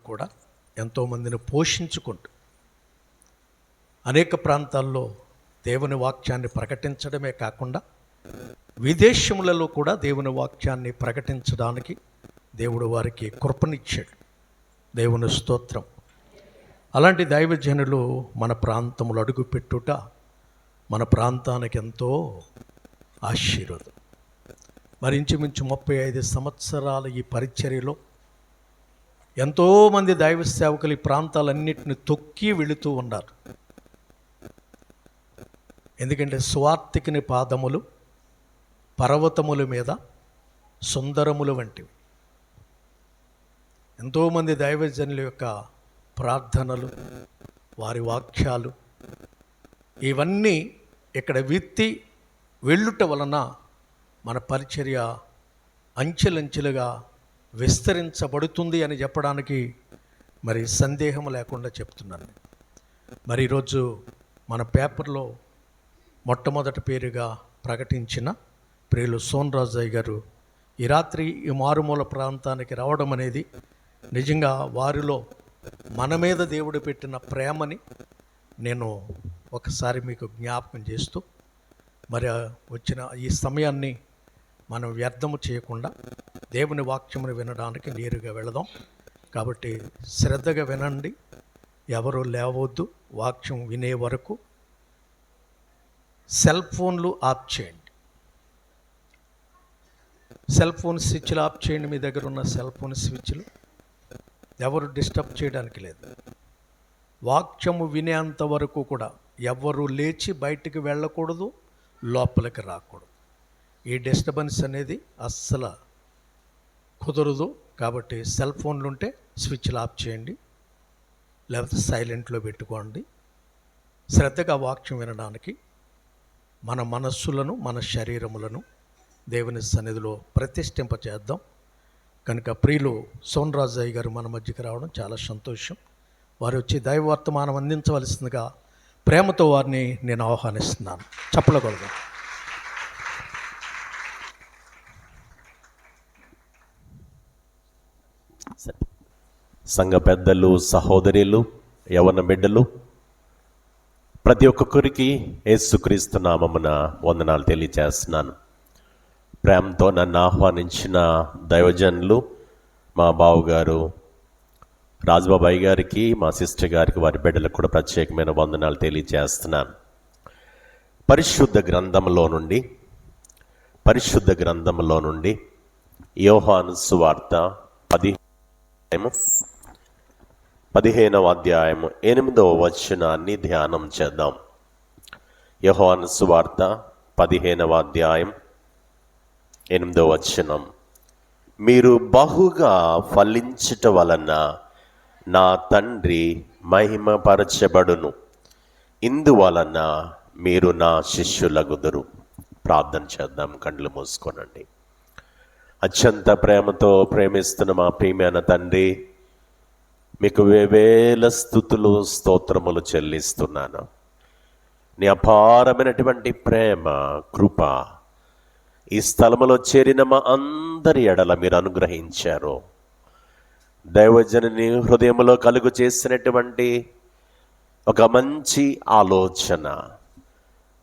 కూడా ఎంతోమందిని పోషించుకుంటూ అనేక ప్రాంతాల్లో దేవుని వాక్యాన్ని ప్రకటించడమే కాకుండా విదేశములలో కూడా దేవుని వాక్యాన్ని ప్రకటించడానికి దేవుడు వారికి కృపనిచ్చాడు. దేవుని స్తోత్రం. అలాంటి దైవజనులు మన ప్రాంతములు అడుగుపెట్టుట మన ప్రాంతానికి ఎంతో ఆశీర్వాదం. మరి ఇంచుమించు 35 సంవత్సరాల ఈ పరిచర్యలో ఎంతోమంది దైవ సేవకులు ఈ ప్రాంతాలన్నింటిని తొక్కి వెళుతూ ఉన్నారు. ఎందుకంటే స్వార్థికుని పాదములు పర్వతముల మీద సుందరములు వంటివి. ఎంతోమంది దైవజనుల యొక్క ప్రార్థనలు, వారి వాక్యాలు ఇవన్నీ ఇక్కడ విత్తి వెళ్ళుట వలన మన పరిచర్య అంచెలంచెలుగా విస్తరించబడుతుంది అని చెప్పడానికి మరి సందేహం లేకుండా చెప్తున్నాను. మరి ఈరోజు మన పేపర్లో మొట్టమొదటి పేరుగా ప్రకటించిన ప్రియులు సోన్రాజయ్య గారు ఈ రాత్రి ఈ మారుమూల ప్రాంతానికి రావడం అనేది నిజంగా వారిలో మన మీద దేవుడు పెట్టిన ప్రేమని నేను ఒకసారి మీకు జ్ఞాపకం చేస్తూ మరి వచ్చిన ఈ సమయాన్ని మనం వ్యర్థము చేయకుండా దేవుని వాక్యమును వినడానికి నేరుగా వెళదాం. కాబట్టి శ్రద్ధగా వినండి, ఎవరు లేవద్దు. వాక్యం వినే వరకు సెల్ ఫోన్లు ఆఫ్ చేయండి. సెల్ ఫోన్ స్విచ్లు ఆఫ్ చేయండి. మీ దగ్గర ఉన్న సెల్ ఫోన్ స్విచ్లు ఎవరు డిస్టర్బ్ చేయడానికి లేదు. వాక్యము వినేంత వరకు కూడా ఎవరు లేచి బయటికి వెళ్ళకూడదు, లోపలికి రాకూడదు. ఈ డిస్టర్బెన్స్ అనేది అస్సలు కుదరదు. కాబట్టి సెల్ ఫోన్లు ఉంటే స్విచ్లు ఆఫ్ చేయండి, లేకపోతే సైలెంట్లో పెట్టుకోండి. శ్రద్ధగా వాక్యం వినడానికి మన మనస్సులను మన శరీరములను దేవుని సన్నిధిలో ప్రతిష్ఠింపచేద్దాం. కనుక ప్రియులు సోన్రాజయ్య గారు మన మధ్యకి రావడం చాలా సంతోషం. వారు వచ్చి దైవవర్తమానం అందించవలసిందిగా ప్రేమతో వారిని నేను ఆహ్వానిస్తున్నాను. చప్పలగొడదాం. సంఘ పెద్దలు, సహోదరులు, యవన బిడ్డలు, ప్రతి ఒక్కొక్కరికి యేసుక్రీస్తు నామమున వందనాలు తెలియజేస్తున్నాను. ప్రేమతో నన్ను ఆహ్వానించిన దైవజనులు మా బావుగారు రాజబాబాయ్ గారికి, మా సిస్టర్ గారికి, వారి బిడ్డలకు కూడా ప్రత్యేకమైన వందనాలు తెలియజేస్తున్నాను. పరిశుద్ధ గ్రంథంలో నుండి యోహాను సువార్త 15వ అధ్యాయము 8వ వచనాన్ని ధ్యానం చేద్దాం. యోహాను సువార్త 15వ అధ్యాయం 8వ వచనం. మీరు బహుగా ఫలించుట వలన నా తండ్రి మహిమపరచబడును, ఇందువలన మీరు నా శిష్యులగుదురు. ప్రార్థన చేద్దాం. కళ్ళు మూసుకోనండి. అత్యంత ప్రేమతో ప్రేమిస్తున్న మా ప్రియమైన తండ్రి, మీకు వేవేల స్తుతులు స్తోత్రములు చెల్లిస్తున్నాను. నీ అపారమైనటువంటి ప్రేమ, కృప ఈ స్థలములో చేరిన మా అందరి ఎడల మీరు అనుగ్రహించారు. దైవజనుని హృదయంలో కలుగు చేసినటువంటి ఒక మంచి ఆలోచన,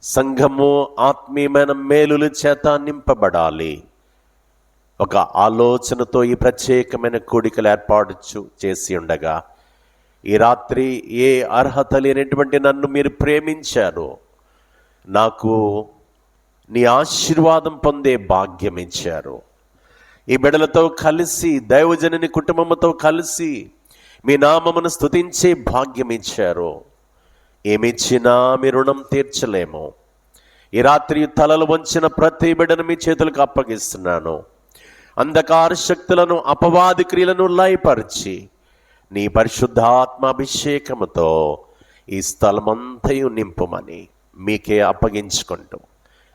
సంఘము ఆత్మీయమైన మేలుల చేత నింపబడాలి, ఒక ఆలోచనతో ఈ ప్రత్యేకమైన కూడికలు ఏర్పాటు చేసి ఉండగా ఈ రాత్రి ఏ అర్హత లేనటువంటి నన్ను మీరు ప్రేమించారు. నాకు నీ ఆశీర్వాదం పొందే భాగ్యం ఇచ్చారు. ఈ బిడ్డలతో కలిసి, దైవజనుని కుటుంబంతో కలిసి మీ నామమును స్తుతించే భాగ్యం ఇచ్చారు. ఏమిచ్చినా మీ రుణం తీర్చలేము. ఈ రాత్రి తలలు వంచిన ప్రతి బిడ్డను మీ చేతులకు అప్పగిస్తున్నాను. అంధకార శక్తులను, అపవాది క్రియలను లయపరిచి నీ పరిశుద్ధాత్మాభిషేకముతో ఈ స్థలమంతయు నింపుమని మీకే అప్పగించుకుంటూ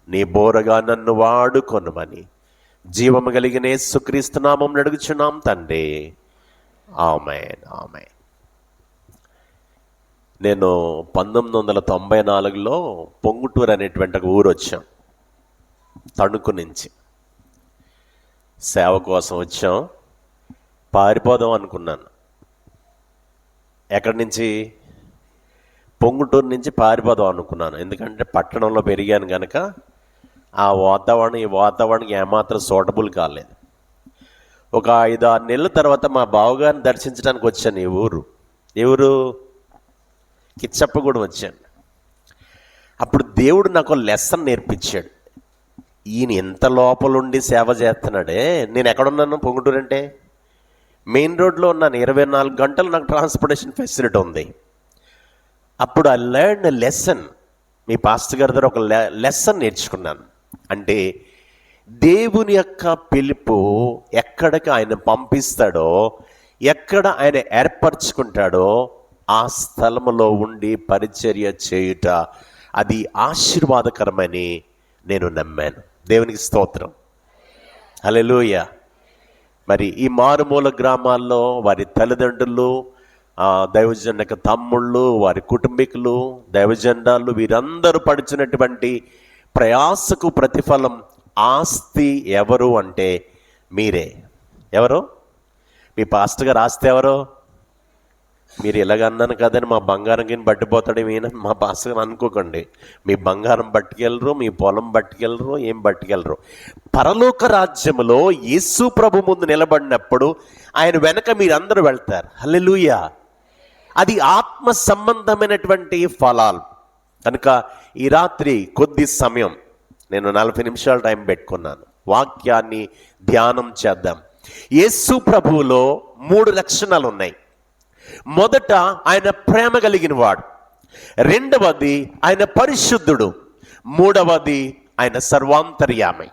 నీ బోరగా నన్ను వాడుకొనుమని జీవము కలిగిన యేసుక్రీస్తు నామమున అడుగుచున్నాం తండ్రి. ఆమేన్, ఆమేన్. నేను 1994లో పొంగుటూరు అనేటువంటి ఒక ఊరు వచ్చాం. తణుకు నుంచి సేవ కోసం వచ్చాం. పారిపోదాం అనుకున్నాను. ఎక్కడి నుంచి? పొంగుటూరు నుంచి పారిపోదాం అనుకున్నాను. ఎందుకంటే పట్టణంలో పెరిగాను కనుక ఆ వాతావరణం ఈ వాతావరణానికి ఏమాత్రం సూటబుల్ కాలేదు. ఒక 5-6 నెలల తర్వాత మా బావగారిని దర్శించడానికి వచ్చాను. ఈ ఊరు కిచ్చప్పగూడెం వచ్చాను. అప్పుడు దేవుడు నాకు లెసన్ నేర్పించాడు. ఈయన ఎంత లోపలుండి సేవ చేస్తున్నాడే. నేను ఎక్కడున్నాను? పొంగుటూరు అంటే మెయిన్ రోడ్లో ఉన్నాను. 24 గంటలు నాకు ట్రాన్స్పోర్టేషన్ ఫెసిలిటీ ఉంది. అప్పుడు I learn lesson. Me pastor గారి దగ్గర ఒక లెసన్ నేర్చుకున్నాను. అంటే దేవుని యొక్క పిలుపు ఎక్కడికి ఆయన పంపిస్తాడో, ఎక్కడ ఆయన ఏర్పరచుకుంటాడో ఆ స్థలములో ఉండి పరిచర్య చేయుట అది ఆశీర్వాదకరమని నేను నమ్మాను. దేవునికి స్తోత్రం. హల్లెలూయా. మరి ఈ మారుమూల గ్రామాల్లో వారి తల్లిదండ్రులు, దైవజన్ యొక్క తమ్ముళ్ళు, వారి కుటుంబీకులు, దైవజెండాలు వీరందరూ పడుచున్నటువంటి ప్రయాసకు ప్రతిఫలం ఆస్తి ఎవరు అంటే మీరే. ఎవరు? మీ పాస్టర్ గారు ఆస్తి ఎవరు? మీరు ఇలాగన్నాను కదని మా బంగారం గిని పట్టిపోతాడు ఈయన మా పాస్టర్ గారు అనుకోకండి. మీ బంగారం పట్టుకెళ్ళరు, మీ పొలం పట్టుకెళ్ళరు, ఏం పట్టుకెళ్ళరు. పరలోక రాజ్యములో యేసు ప్రభు ముందు నిలబడినప్పుడు ఆయన వెనక మీరందరూ వెళ్తారు. హల్లెలూయా. అది ఆత్మ సంబంధమైనటువంటి ఫలాలు కనుక ఈ రాత్రి కొద్ది సమయం నేను 40 నిమిషాలు టైం పెట్టుకున్నాను. వాక్యాన్ని ధ్యానం చేద్దాం. యేసు ప్రభువులో 3 లక్షణాలు ఉన్నాయి. మొదట ఆయన ప్రేమ కలిగిన వాడు, రెండవది ఆయన పరిశుద్ధుడు, మూడవది ఆయన సర్వాంతర్యామి.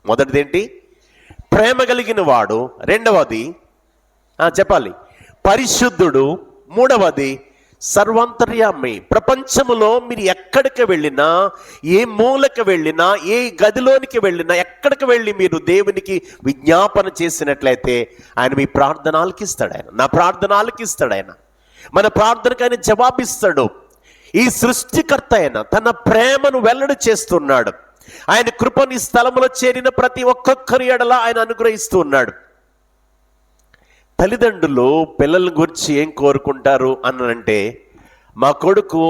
మొదటిది ఏంటి? ప్రేమ కలిగిన వాడు, రెండవది చెప్పాలి పరిశుద్ధుడు, మూడవది సర్వాంతర్యామి. ప్రపంచములో మీరు ఎక్కడికి వెళ్ళినా, ఏ మూలకి వెళ్ళినా, ఏ గదిలోనికి వెళ్ళినా, ఎక్కడికి వెళ్ళి మీరు దేవునికి విజ్ఞాపన చేసినట్లయితే ఆయన మీ ప్రార్థన ఆలకిస్తాడు. ఆయన నా ప్రార్థన ఆలకిస్తాడు. ఆయన మన ప్రార్థనకు ఆయన జవాబిస్తాడు. ఈ సృష్టికర్త ఆయన తన ప్రేమను వెల్లడి చేస్తున్నాడు. ఆయన కృపని స్థలములో చేరిన ప్రతి ఒక్కొక్కరి ఎడల ఆయన అనుగ్రహిస్తూ ఉన్నాడు. తల్లిదండ్రులు పిల్లల గురించి ఏం కోరుకుంటారు అనంటే, మా కొడుకు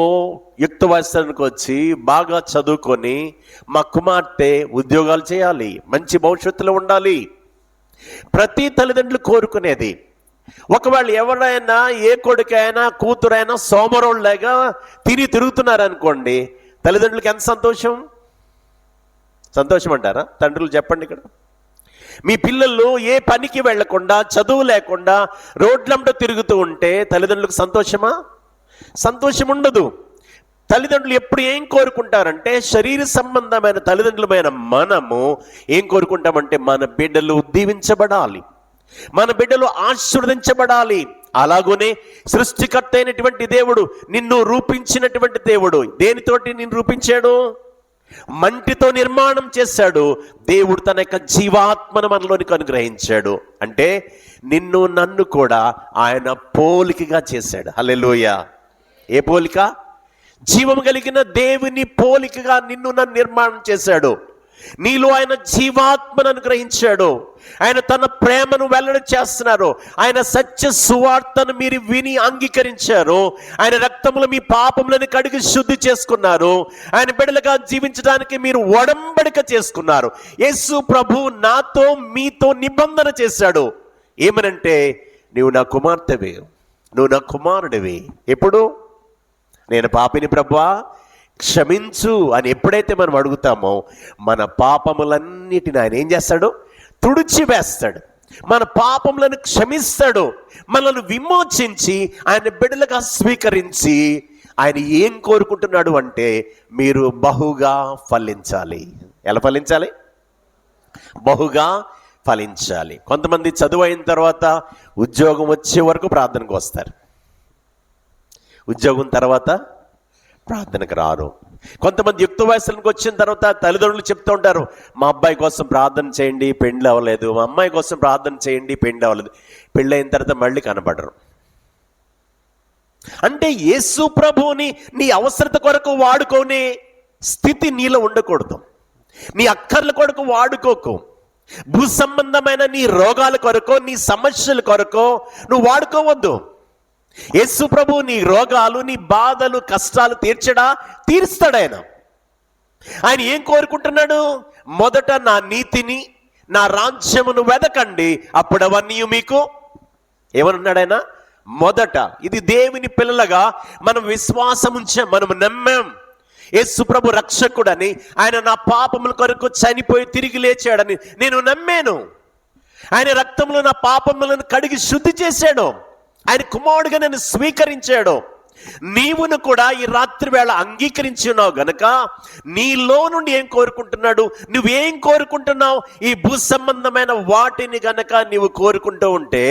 యుక్త వయసుకు వచ్చి బాగా చదువుకొని మా కుమార్తె ఉద్యోగాలు చేయాలి, మంచి భవిష్యత్తులో ఉండాలి. ప్రతి తల్లిదండ్రులు కోరుకునేది. ఒకవేళ ఎవరైనా ఏ కొడుకైనా కూతురైనా సోమరోళ్ళగా తిరుగుతున్నారనుకోండి, తల్లిదండ్రులకి ఎంత సంతోషం? సంతోషం అంటారా? తండ్రులు చెప్పండి. ఇక్కడ మీ పిల్లలు ఏ పనికి వెళ్లకుండా, చదువు లేకుండా రోడ్లంట తిరుగుతూ ఉంటే తల్లిదండ్రులకు సంతోషమా? సంతోషం ఉండదు. తల్లిదండ్రులు ఎప్పుడు ఏం కోరుకుంటారంటే, శరీర సంబంధమైన తల్లిదండ్రులమైన మనము ఏం కోరుకుంటామంటే, మన బిడ్డలు దీవించబడాలి, మన బిడ్డలు ఆశీర్వదించబడాలి. అలాగనే సృష్టికర్త అయినటువంటి దేవుడు, నిన్ను రూపించినటువంటి దేవుడు దేనితోటి నిన్ను రూపించాడు? మంటితో నిర్మాణం చేశాడు. దేవుడు తన యొక్క జీవాత్మను మనలోనికి అనుగ్రహించాడు. అంటే నిన్ను నన్ను కూడా ఆయన పోలికగా చేశాడు. హల్లెలూయా. ఏ పోలిక? జీవం కలిగిన దేవుని పోలికగా నిన్ను నన్ను నిర్మాణం చేశాడు. నీలో ఆయన జీవాత్మను అనుగ్రహించాడు. ఆయన తన ప్రేమను వెల్లడి చేస్తున్నారు. ఆయన సత్య సువార్తను మీరు విని అంగీకరించారు. ఆయన రక్తములో మీ పాపములను కడిగి శుద్ధి చేసుకున్నారు. ఆయన బిడ్డలుగా జీవించడానికి మీరు ఒడంబడిక చేసుకున్నారు. యేసు ప్రభు నాతో మీతో నిబంధన చేశాడు. ఏమనంటే, నువ్వు నా కుమార్తెవి, నువ్వు నా కుమారుడివి. ఎప్పుడు? నేను పాపిని ప్రభువా క్షమించు అని ఎప్పుడైతే మనం అడుగుతామో, మన పాపములన్నిటిని ఆయన ఏం చేస్తాడు? తుడిచివేస్తాడు. మన పాపములను క్షమిస్తాడు. మనల్ని విమోచించి ఆయన బిడ్డలుగా స్వీకరించి ఆయన ఏం కోరుకుంటున్నాడు అంటే, మీరు బహుగా ఫలించాలి. ఎలా ఫలించాలి? బహుగా ఫలించాలి. కొంతమంది చదువు అయిన తర్వాత ఉద్యోగం వచ్చే వరకు ప్రార్థనకు వస్తారు, ఉద్యోగం తర్వాత ప్రార్థనకు రారు. కొంతమంది యుక్త వయసులకు వచ్చిన తర్వాత తల్లిదండ్రులు చెప్తూ ఉంటారు, మా అబ్బాయి కోసం ప్రార్థన చేయండి, పెండ్లి అవ్వలేదు, మా అమ్మాయి కోసం ప్రార్థన చేయండి, పెండ్లి అవ్వలేదు. పెళ్ళి అయిన తర్వాత మళ్ళీ కనబడరు. అంటే యేసు ప్రభువుని నీ అవసరత కొరకు వాడుకోనే స్థితి నీలో ఉండకూడదు. నీ అక్కర్ల కొరకు వాడుకోకు. భూ సంబంధమైన నీ రోగాల కొరకో, నీ సమస్యల కొరకో నువ్వు వాడుకోవద్దు. యేసు ప్రభు నీ రోగాలు, నీ బాధలు, కష్టాలు తీరుస్తాడు ఆయన. ఆయన ఏం కోరుకుంటున్నాడు? మొదట నా నీతిని, నా రాజ్యమును వెదకండి, అప్పుడు అవన్నీ మీకు ఏమన్నాడు ఆయన? మొదట. ఇది దేవుని పిల్లలుగా మనం విశ్వాసం ఉంచాం, మనం నమ్మాం. యేసు ప్రభు రక్షకుడని, ఆయన నా పాపముల కొరకు చనిపోయి తిరిగి లేచాడని నేను నమ్మాను. ఆయన రక్తంలో నా పాపములను కడిగి శుద్ధి చేశాడు. ఆయన కుమారుడుగా నన్ను స్వీకరించాడు. నీవును కూడా ఈ రాత్రి వేళ అంగీకరించి ఉన్నావు గనక నీలో నుండి ఏం కోరుకుంటున్నాడు? నువ్వేం కోరుకుంటున్నావు? ఈ భూ సంబంధమైన వాటిని గనక నీవు కోరుకుంటూ ఉంటే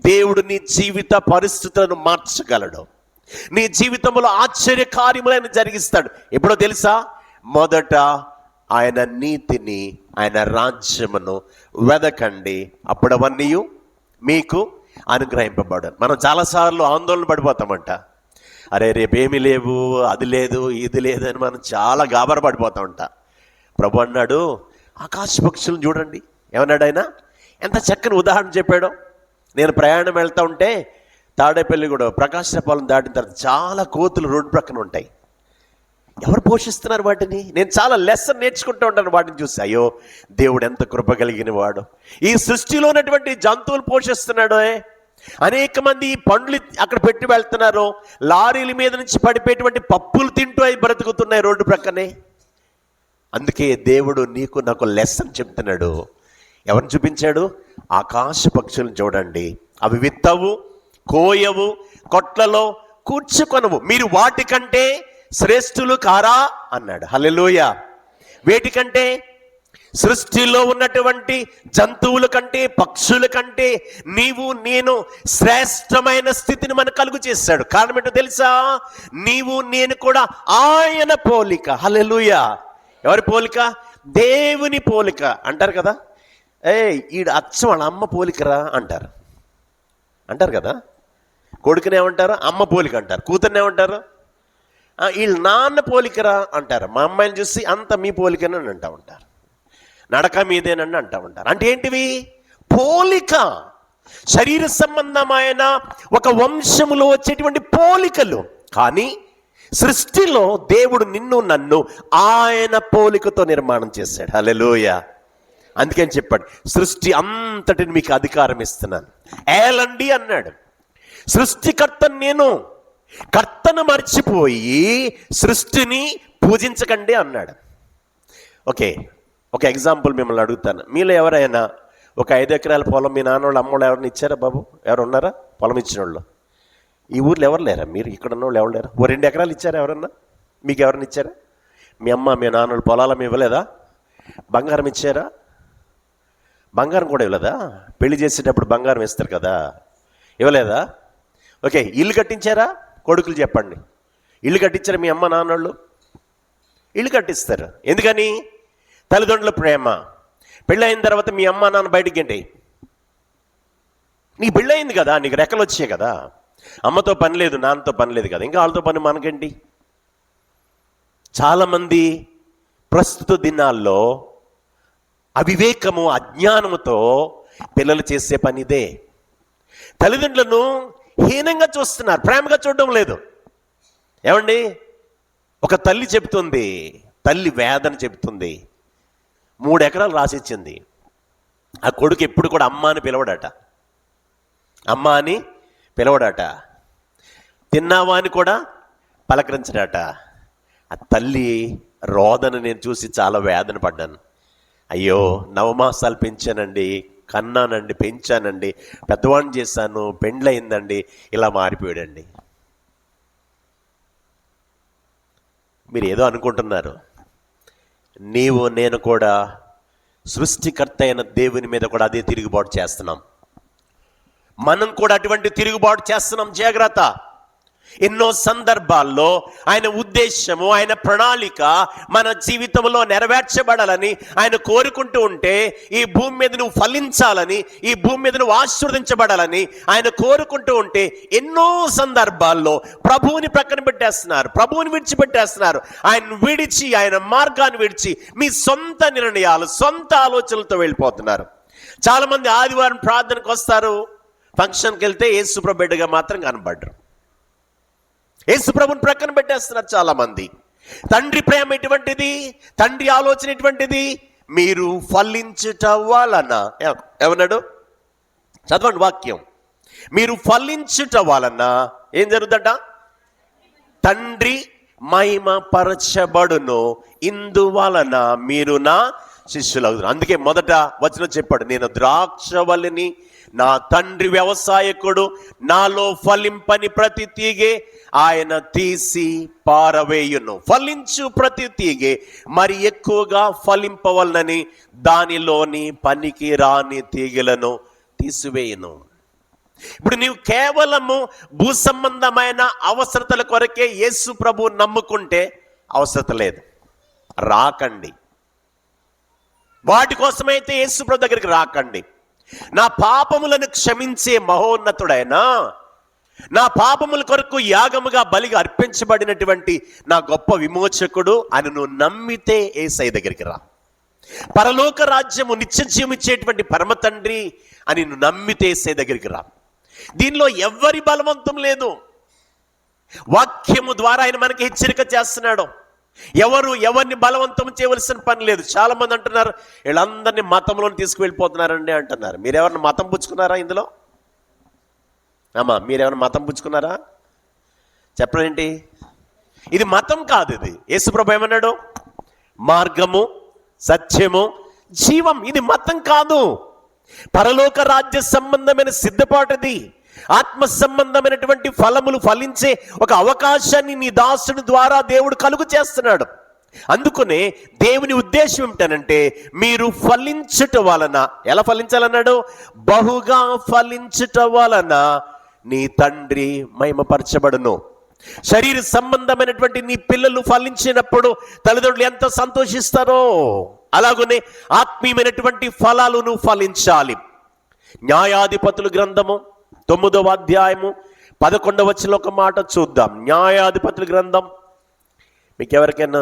దేవుడు నీ జీవిత పరిస్థితులను మార్చగలడు. నీ జీవితంలో ఆశ్చర్య కార్యములను జరిగిస్తాడు. ఎప్పుడో తెలుసా? మొదట ఆయన నీతిని, ఆయన రాజ్యమును వెదకండి, అప్పుడు అవన్నీ మీకు అనుగ్రహింపబడు. మనం చాలాసార్లు ఆందోళన పడిపోతామంట. అరే రేపేమీ లేవు, అది లేదు, ఇది లేదు అని మనం చాలా గాబర పడిపోతా ఉంటా. ప్రభు అన్నాడు, ఆకాశ పక్షులను చూడండి. ఏమన్నాడు ఆయన? ఎంత చక్కని ఉదాహరణ చెప్పాడో. నేను ప్రయాణం వెళ్తూ ఉంటే తాడేపల్లి కూడా ప్రకాశపాలెం దాటిన తర్వాత చాలా కోతులు రోడ్డు ప్రక్కన ఉంటాయి. ఎవరు పోషిస్తున్నారు వాటిని? నేను చాలా లెసన్ నేర్చుకుంటూ ఉంటాను వాటిని చూసి. అయ్యో, దేవుడు ఎంత కృప కలిగిన వాడు. ఈ సృష్టిలో ఉన్నటువంటి జంతువులు పోషిస్తున్నాడు. అనేక మంది పండ్లు అక్కడ పెట్టి వెళ్తున్నారు. లారీల మీద నుంచి పడిపోయేటువంటి పప్పులు తింటూ అవి బ్రతుకుతున్నాయి రోడ్డు ప్రక్కనే. అందుకే దేవుడు నీకు నాకు లెసన్ చెప్తున్నాడు. ఎవరిని చూపించాడు? ఆకాశ పక్షులను చూడండి, అవి విత్తవు, కోయవు, కొట్లలో కూర్చుకొనవు, మీరు వాటికంటే శ్రేష్ఠులు కారా అన్నాడు. హల్లెలూయా. వేటికంటే? సృష్టిలో ఉన్నటువంటి జంతువుల కంటే, పక్షుల కంటే నీవు నేను శ్రేష్టమైన స్థితిని మనకు కలుగు చేశాడు. కారణం ఏంటో తెలుసా? నీవు నేను కూడా ఆయన పోలిక. హల్లెలూయా. ఎవరి పోలిక? దేవుని పోలిక అంటారు కదా. ఈడు అచ్చం వాళ్ళ అమ్మ పోలికరా అంటారు కదా. కొడుకునే ఏమంటారు? అమ్మ పోలిక అంటారు. కూతుర్ని ఏమంటారు? వీళ్ళు నాన్న పోలికరా అంటారు. మా అమ్మాయిని చూసి అంత మీ పోలికనని అంటూ ఉంటారు. నడక మీదేనని అంటూ ఉంటారు. అంటే ఏంటివి? పోలిక. శరీర సంబంధమైన ఒక వంశములో వచ్చేటువంటి పోలికలు. కానీ సృష్టిలో దేవుడు నిన్ను నన్ను ఆయన పోలికతో నిర్మాణం చేశాడు. హల్లెలూయా. అందుకని చెప్పాడు, సృష్టి అంతటిని మీకు అధికారం ఇస్తున్నాను, ఏలండి అన్నాడు. సృష్టికర్త నేను. కర్తను మర్చిపోయి సృష్టిని పూజించకండి అన్నాడు. ఓకే, ఒక ఎగ్జాంపుల్ మిమ్మల్ని అడుగుతాను. మీలో ఎవరైనా ఒక 5 ఎకరాల పొలం మీ నాన్నోళ్ళు అమ్మోళ్ళు ఎవరిని ఇచ్చారా? బాబు ఎవరు ఉన్నారా పొలం ఇచ్చిన వాళ్ళు? ఈ ఊర్లో ఎవరు లేరా? మీరు ఇక్కడ ఉన్న వాళ్ళు ఎవరు లేరా? 2 ఎకరాలు ఇచ్చారా ఎవరన్నా? మీకు ఎవరిని ఇచ్చారా? మీ అమ్మ మీ నాన్నోళ్ళు పొలాలు ఇవ్వలేదా? బంగారం ఇచ్చారా? బంగారం కూడా ఇవ్వలేదా? పెళ్లి చేసేటప్పుడు బంగారం ఇస్తారు కదా, ఇవ్వలేదా? ఓకే, ఇల్లు కట్టించారా? కొడుకులు చెప్పండి, ఇల్లు కట్టించారా? మీ అమ్మ నాన్నోళ్ళు ఇల్లు కట్టిస్తారు. ఎందుకని? తల్లిదండ్రుల ప్రేమ. పెళ్ళయిన తర్వాత మీ అమ్మ నాన్న బయటికి గంటే, నీకు పెళ్ళయింది కదా, నీకు రెక్కలు వచ్చాయి కదా, అమ్మతో పని లేదు, నాన్నతో పని లేదు కదా, ఇంకా వాళ్ళతో పని మనకేంటి? చాలామంది ప్రస్తుత దినాల్లో అవివేకము, అజ్ఞానముతో పిల్లలు చేసే పని ఇదే. తల్లిదండ్రులను హీనంగా చూస్తున్నారు, ప్రేమగా చూడడం లేదు. ఏమండి, ఒక తల్లి చెప్తుంది, తల్లి వేదన చెప్తుంది. 3 ఎకరాలు రాసిచ్చింది. ఆ కొడుకు ఎప్పుడు కూడా అమ్మ అని పిలవడట, అమ్మ అని పిలవడట, తిన్నావా అని కూడా పలకరించడట. ఆ తల్లి రోదన నేను చూసి చాలా వేదన పడ్డాను. అయ్యో, 9 మాసాలు పెంచానండి, కన్నానండి, పెంచానండి, పెద్దవాడిని చేశాను, పెండ్లయిందండి, ఇలా మారిపోయాడండి. మీరు ఏదో అనుకుంటున్నారు. నీవు నేను కూడా సృష్టికర్త అయిన దేవుని మీద కూడా అదే తిరుగుబాటు చేస్తున్నాం. మనం కూడా అటువంటి తిరుగుబాటు చేస్తున్నాం. జాగ్రత్త. ఎన్నో సందర్భాల్లో ఆయన ఉద్దేశము, ఆయన ప్రణాళిక మన జీవితంలో నెరవేర్చబడాలని ఆయన కోరుకుంటూ ఉంటే, ఈ భూమి మీద నువ్వు ఫలించాలని, ఈ భూమి మీద నువ్వు ఆశీర్వదించబడాలని ఆయన కోరుకుంటూ ఉంటే, ఎన్నో సందర్భాల్లో ప్రభువుని ప్రక్కన పెట్టేస్తున్నారు, ప్రభువుని విడిచిపెట్టేస్తున్నారు. ఆయన విడిచి, ఆయన మార్గాన్ని విడిచి మీ సొంత నిర్ణయాలు, సొంత ఆలోచనలతో వెళ్ళిపోతున్నారు. చాలామంది ఆదివారం ప్రార్థనకు వస్తారు, ఫంక్షన్కి వెళ్తే యేసుప్రభు బిడ్డగా మాత్రం కనబడ్డరు. యేసు ప్రభుని ప్రక్కన పెట్టేస్తున్నారు చాలా మంది. తండ్రి ప్రేమ ఎటువంటిది, తండ్రి ఆలోచన ఎటువంటిది? మీరు ఫలించుట వలన, ఏమన్నాడు చదవండి వాక్యం, మీరు ఫలించుట వలన ఏం జరుగుతుందట? తండ్రి మహిమ పరచబడును, ఇందువలన మీరు నా శిష్యులవుతారు. అందుకే మొదట వచనం చెప్పాడు, నేను ద్రాక్షవల్లిని, నా తండ్రి వ్యవసాయకుడు, నాలో ఫలింపని ప్రతి తీగె ఆయన తీసి పారవేయును. ఫలించు ప్రతి తీగె మరి ఎక్కువగా ఫలింపవలనని దానిలోని పనికి రాని తీగలను తీసివేయును. ఇప్పుడు నీవు కేవలము భూ సంబంధమైన అవసరతల కొరకే యేసు ప్రభు నమ్ముకుంటే అవసరత లేదు, రాకండి. వాటి కోసమైతే యేసు ప్రభు దగ్గరికి రాకండి. నా పాపములను క్షమించే మహోన్నతుడైన, నా పాపముల కొరకు యాగముగా బలిగా అర్పించబడినటువంటి నా గొప్ప విమోచకుడు అని నువ్వు నమ్మితే యేసయ్య దగ్గరికి రా. పరలోక రాజ్యము నిత్య జీవం ఇచ్చేటువంటి పరమ తండ్రి అని నువ్వు నమ్మితే యేసయ్య దగ్గరికి రా. దీనిలో ఎవ్వరి బలవంతం లేదు. వాక్యము ద్వారా ఆయన మనకి హెచ్చరిక చేస్తున్నాడు. ఎవరిని బలవంతం చేయవలసిన పని లేదు. చాలా మంది అంటున్నారు, వీళ్ళందరినీ మతంలో తీసుకువెళ్ళిపోతున్నారండి అంటున్నారు. మీరెవరిని మతం పుచ్చుకున్నారా ఇందులో? అమ్మా, మీరెవరిని మతం పుచ్చుకున్నారా? చెప్పండి. ఇది మతం కాదు, ఇది యేసుప్రభు ఏమన్నాడు? మార్గము, సత్యము, జీవం. ఇది మతం కాదు. పరలోక రాజ్య సంబంధమైన సిద్ధపాటుది. ఆత్మ సంబంధమైనటువంటి ఫలములు ఫలించే ఒక అవకాశాన్ని నీ దాసుని ద్వారా దేవుడు కలుగు చేస్తున్నాడు. అందుకనే దేవుని ఉద్దేశం ఏమిటనంటే, మీరు ఫలించుట వలన, ఎలా ఫలించాలన్నాడు? బహుగా ఫలించుట వలన నీ తండ్రి మహిమపరచబడును. శరీర సంబంధమైనటువంటి నీ పిల్లలు ఫలించినప్పుడు తల్లిదండ్రులు ఎంత సంతోషిస్తారో, అలాగనే ఆత్మీయమైనటువంటి ఫలాలు నువ్వు ఫలించాలి. న్యాయాధిపతుల గ్రంథము 9వ అధ్యాయము 11వ వచనంలో ఒక మాట చూద్దాం. న్యాయాధిపతుల గ్రంథం, మీకు ఎవరికైనా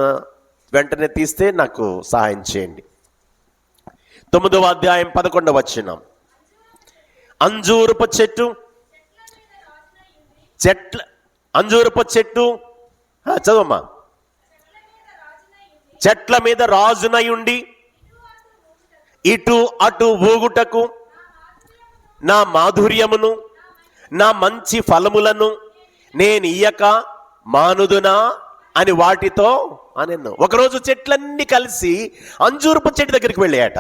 వెంటనే తీస్తే నాకు సహాయం చేయండి. 9వ అధ్యాయం 11వ వచనం. అంజూరపు చెట్టు చదవమ్మా. చెట్ల మీద రాజునై ఉండి ఇటు అటు ఊగుటకు నా మాధుర్యమును, నా మంచి ఫలములను నేను ఇయ్యక మానుదునా అని వాటితో అనెను. ఒకరోజు చెట్లన్నీ కలిసి అంజూరపు చెట్టు దగ్గరికి వెళ్ళాయట.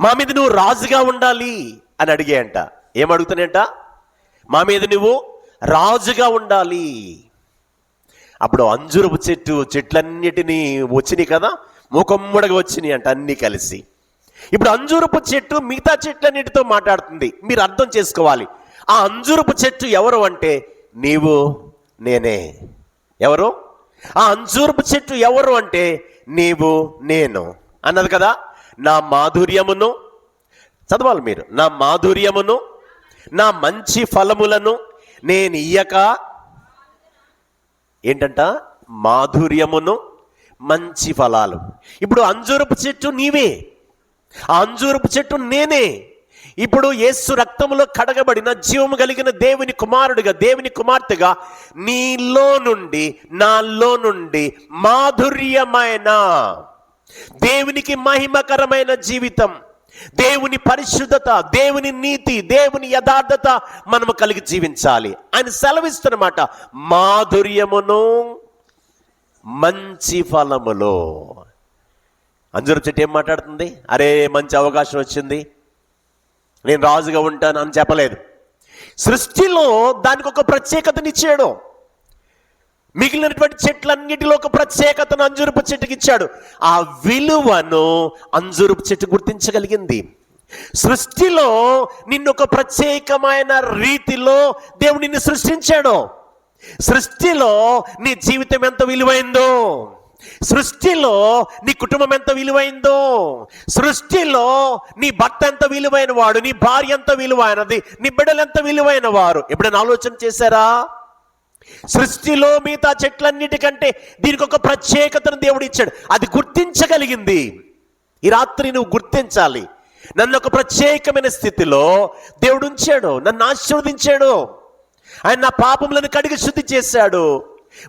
మా మీద నువ్వు రాజుగా ఉండాలి అని అడిగాయంట. ఏమడుగుతానంట? మా మీద నువ్వు రాజుగా ఉండాలి. అప్పుడు అంజూరపు చెట్లన్నిటినీ వచ్చినాయి కదా, మూకమ్మడిగా వచ్చినాయి అంట అన్నీ కలిసి. ఇప్పుడు అంజూరపు చెట్టు మిగతా చెట్లన్నిటితో మాట్లాడుతుంది. మీరు అర్థం చేసుకోవాలి, ఆ అంజూరపు చెట్టు ఎవరు అంటే నీవు నేనే. ఎవరు? ఆ అంజూరపు చెట్టు ఎవరు అంటే నీవు నేను అన్నది కదా. నా మాధుర్యమును, చదవాలి మీరు, నా మాధుర్యమును, నా మంచి ఫలములను నేను ఇయ్యక, ఏంటంట? మాధుర్యమును, మంచి ఫలాలు. ఇప్పుడు అంజూరపు చెట్టు నీవే, ఆ అంజూరపు చెట్టు నేనే. ఇప్పుడు యేసు రక్తములో కడగబడిన జీవము కలిగిన దేవుని కుమారుడిగా, దేవుని కుమార్తెగా నీలో నుండి, నాలో నుండి మాధుర్యమైన, దేవునికి మహిమకరమైన జీవితం, దేవుని పరిశుద్ధత, దేవుని నీతి, దేవుని యథార్థత మనము కలిగి జీవించాలి అని సెలవిస్తున్నమాట. మాధుర్యమును, మంచి ఫలములో. అంజూరపు చెట్టు ఏం మాట్లాడుతుంది? అరే మంచి అవకాశం వచ్చింది, నేను రాజుగా ఉంటాను అని చెప్పలేదు. సృష్టిలో దానికి ఒక ప్రత్యేకతనిచ్చాడు. మిగిలినటువంటి చెట్లన్నిటిలో ఒక ప్రత్యేకతను అంజూరపు చెట్టుకి ఇచ్చాడు. ఆ విలువను అంజూరపు చెట్టు గుర్తించగలిగింది. సృష్టిలో నిన్ను ఒక ప్రత్యేకమైన రీతిలో దేవుడు నిన్ను సృష్టించాడు. సృష్టిలో నీ జీవితం ఎంత విలువైందో, సృష్టిలో నీ కుటుంబం ఎంత విలువైందో, సృష్టిలో నీ భర్త ఎంత విలువైన వాడు, నీ భార్య ఎంత విలువైనది, నీ బిడ్డలు ఎంత విలువైన వారు. ఎప్పుడైనా ఆలోచన చేశారా? సృష్టిలో మిగతా చెట్లన్నిటికంటే దీనికి ఒక ప్రత్యేకతను దేవుడు ఇచ్చాడు. అది గుర్తించగలిగింది. ఈ రాత్రి నువ్వు గుర్తించాలి, నన్ను ఒక ప్రత్యేకమైన స్థితిలో దేవుడు ఉంచాడు, నన్ను ఆశీర్వదించాడు. ఆయన నా పాపములను కడిగి శుద్ధి చేశాడు.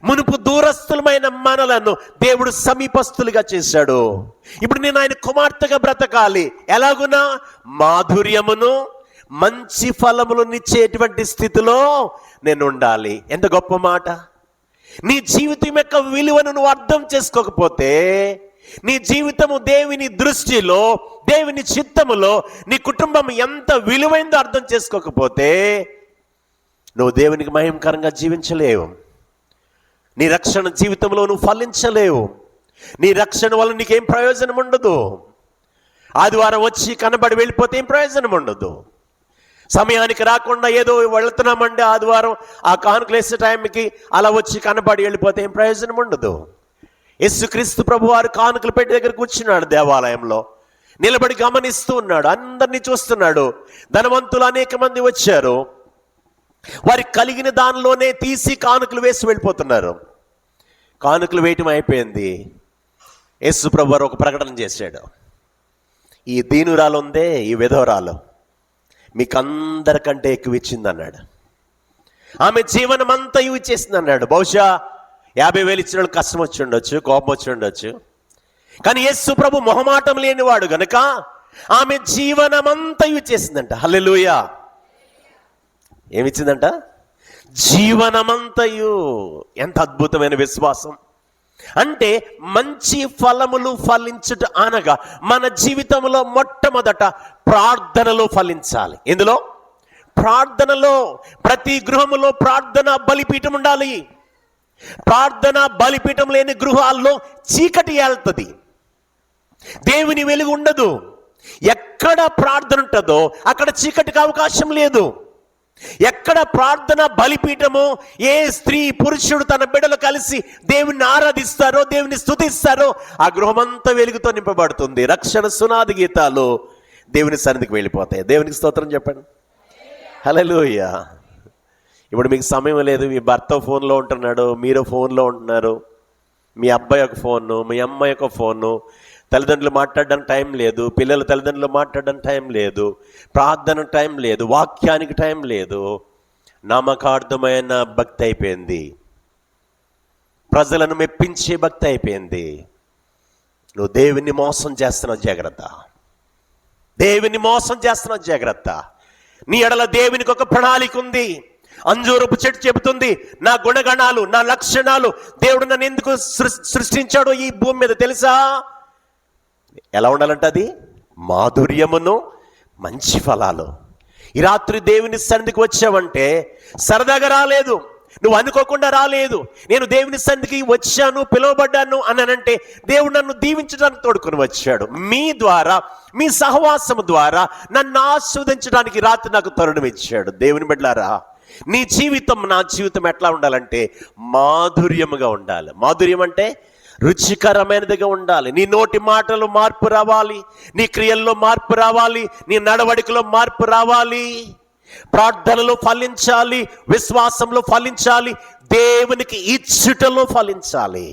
మునుపు దూరస్థులమైన మనలను దేవుడు సమీపస్తులుగా చేశాడు. ఇప్పుడు నేను ఆయన కుమార్తెగా బ్రతకాలి. ఎలాగునా? మాధుర్యమును మంచి ఫలములనిచ్చేటువంటి స్థితిలో నేను ఉండాలి. ఎంత గొప్ప మాట! నీ జీవితం యొక్క విలువను నువ్వు అర్థం చేసుకోకపోతే, నీ జీవితము దేవుని దృష్టిలో, దేవుని చిత్తములో నీ కుటుంబం ఎంత విలువైందో అర్థం చేసుకోకపోతే నువ్వు దేవునికి మహిమకరంగా జీవించలేవు. నీ రక్షణ జీవితంలో నువ్వు ఫలించలేవు. నీ రక్షణ వల్ల నీకేం ప్రయోజనం ఉండదు. ఆదివారం వచ్చి కనబడి వెళ్ళిపోతే ఏం ప్రయోజనం ఉండదు. సమయానికి రాకుండా ఏదో వెళుతున్నామంటే ఆదివారం ఆ కానుకలు వేసే టైంకి అలా వచ్చి కనబడి వెళ్ళిపోతే ఏం ప్రయోజనం ఉండదు. యేసుక్రీస్తు ప్రభు వారు కానుకలు పెట్టి దగ్గర కూర్చున్నాడు, దేవాలయంలో నిలబడి గమనిస్తూ ఉన్నాడు, అందరినీ చూస్తున్నాడు. ధనవంతులు అనేక మంది వచ్చారు, వారికి కలిగిన దానిలోనే తీసి కానుకలు వేసి వెళ్ళిపోతున్నారు. కానుకలు వేయటం అయిపోయింది. యేసు ప్రభు వారు ఒక ప్రకటన చేశాడు. ఈ దీనురాలు ఉందే, ఈ విధవరాలు మీకు అందరికంటే ఎక్కువ ఇచ్చింది అన్నాడు. ఆమె జీవనం అంతా ఇచ్చేసింది అన్నాడు. బహుశా 50,000 ఇచ్చిన వాళ్ళు కష్టం వచ్చి ఉండొచ్చు, కోపం వచ్చి ఉండొచ్చు. కానీ యేసు ప్రభు మొహమాటం లేనివాడు గనుక ఆమె జీవనమంతా ఇచ్చేసిందంట. హల్లెలూయా! ఏమిచ్చిందంట? జీవనమంతయు. ఎంత అద్భుతమైన విశ్వాసం! అంటే మంచి ఫలములు ఫలించుట అనగా మన జీవితంలో మొట్టమొదట ప్రార్థనలో ఫలించాలి. ఎందులో? ప్రార్థనలో. ప్రతి గృహములో ప్రార్థన బలిపీఠం ఉండాలి. ప్రార్థన బలిపీఠం లేని గృహాల్లో చీకటి ఏళ్తుంది, దేవుని వెలుగు ఉండదు. ఎక్కడ ప్రార్థన ఉంటుందో అక్కడ చీకటికి అవకాశం లేదు. ఎక్కడ ప్రార్థన బలిపీఠమో, ఏ స్త్రీ పురుషుడు తన బిడ్డలు కలిసి దేవుని ఆరాధిస్తారో, దేవుని స్తుతిస్తారో, ఆ గృహమంతా వెలుగుతో నింపబడుతుంది. రక్షణ సునాది గీతాలు దేవుని సన్నిధికి వెళ్ళిపోతాయి. దేవునికి స్తోత్రం చెప్పండి. హల్లెలూయా! ఇప్పుడు మీకు సమయం లేదు, మీ భర్త ఫోన్లో ఉంటున్నాడు, మీరు ఫోన్లో ఉంటున్నారు, మీ అబ్బాయి ఒక ఫోను, మీ అమ్మాయి ఒక ఫోను, తల్లిదండ్రులు మాట్లాడడానికి టైం లేదు, పిల్లలు తల్లిదండ్రులు మాట్లాడడానికి టైం లేదు, ప్రార్థనకు టైం లేదు, వాక్యానికి టైం లేదు. నామకార్థమైన భక్తి అయిపోయింది, ప్రజలను మెప్పించే భక్తి అయిపోయింది. నువ్వు దేవుని మోసం చేస్తున్నావు, జాగ్రత్త. దేవుని మోసం చేస్తున్నావు, జాగ్రత్త. నీ ఎడల దేవునికి ఒక ప్రణాళిక ఉంది. అంజూరపు చెట్టు చెబుతుంది, నా గుణగణాలు, నా లక్షణాలు, దేవుడు నన్ను ఎందుకు సృష్టించాడో ఈ భూమి మీద తెలుసా? ఎలా ఉండాలంట? అది మాధుర్యమును మంచి ఫలాలు. ఈ రాత్రి దేవుని సన్నిధికి వచ్చావంటే సరదాగా రాలేదు, నువ్వు అనుకోకుండా రాలేదు. నేను దేవుని సన్నిధికి వచ్చాను, పిలువబడ్డాను అనంటే దేవుడు నన్ను దీవించడానికి తోడుకొని వచ్చాడు. మీ ద్వారా, మీ సహవాసము ద్వారా నన్ను ఆస్వాదించడానికి రాత్రి నాకు తరుణం ఇచ్చాడు. దేవుని బిడ్డలారా, నీ జీవితం, నా జీవితం ఎట్లా ఉండాలంటే మాధుర్యముగా ఉండాలి. మాధుర్యం అంటే రుచికరమైనదిగా ఉండాలి. నీ నోటి మాటలో మార్పు రావాలి, నీ క్రియల్లో మార్పు రావాలి, నీ నడవడికలో మార్పు రావాలి, ప్రార్థనలో ఫలించాలి, విశ్వాసంలో ఫలించాలి, దేవునికి ఇచ్చుటలో ఫలించాలి.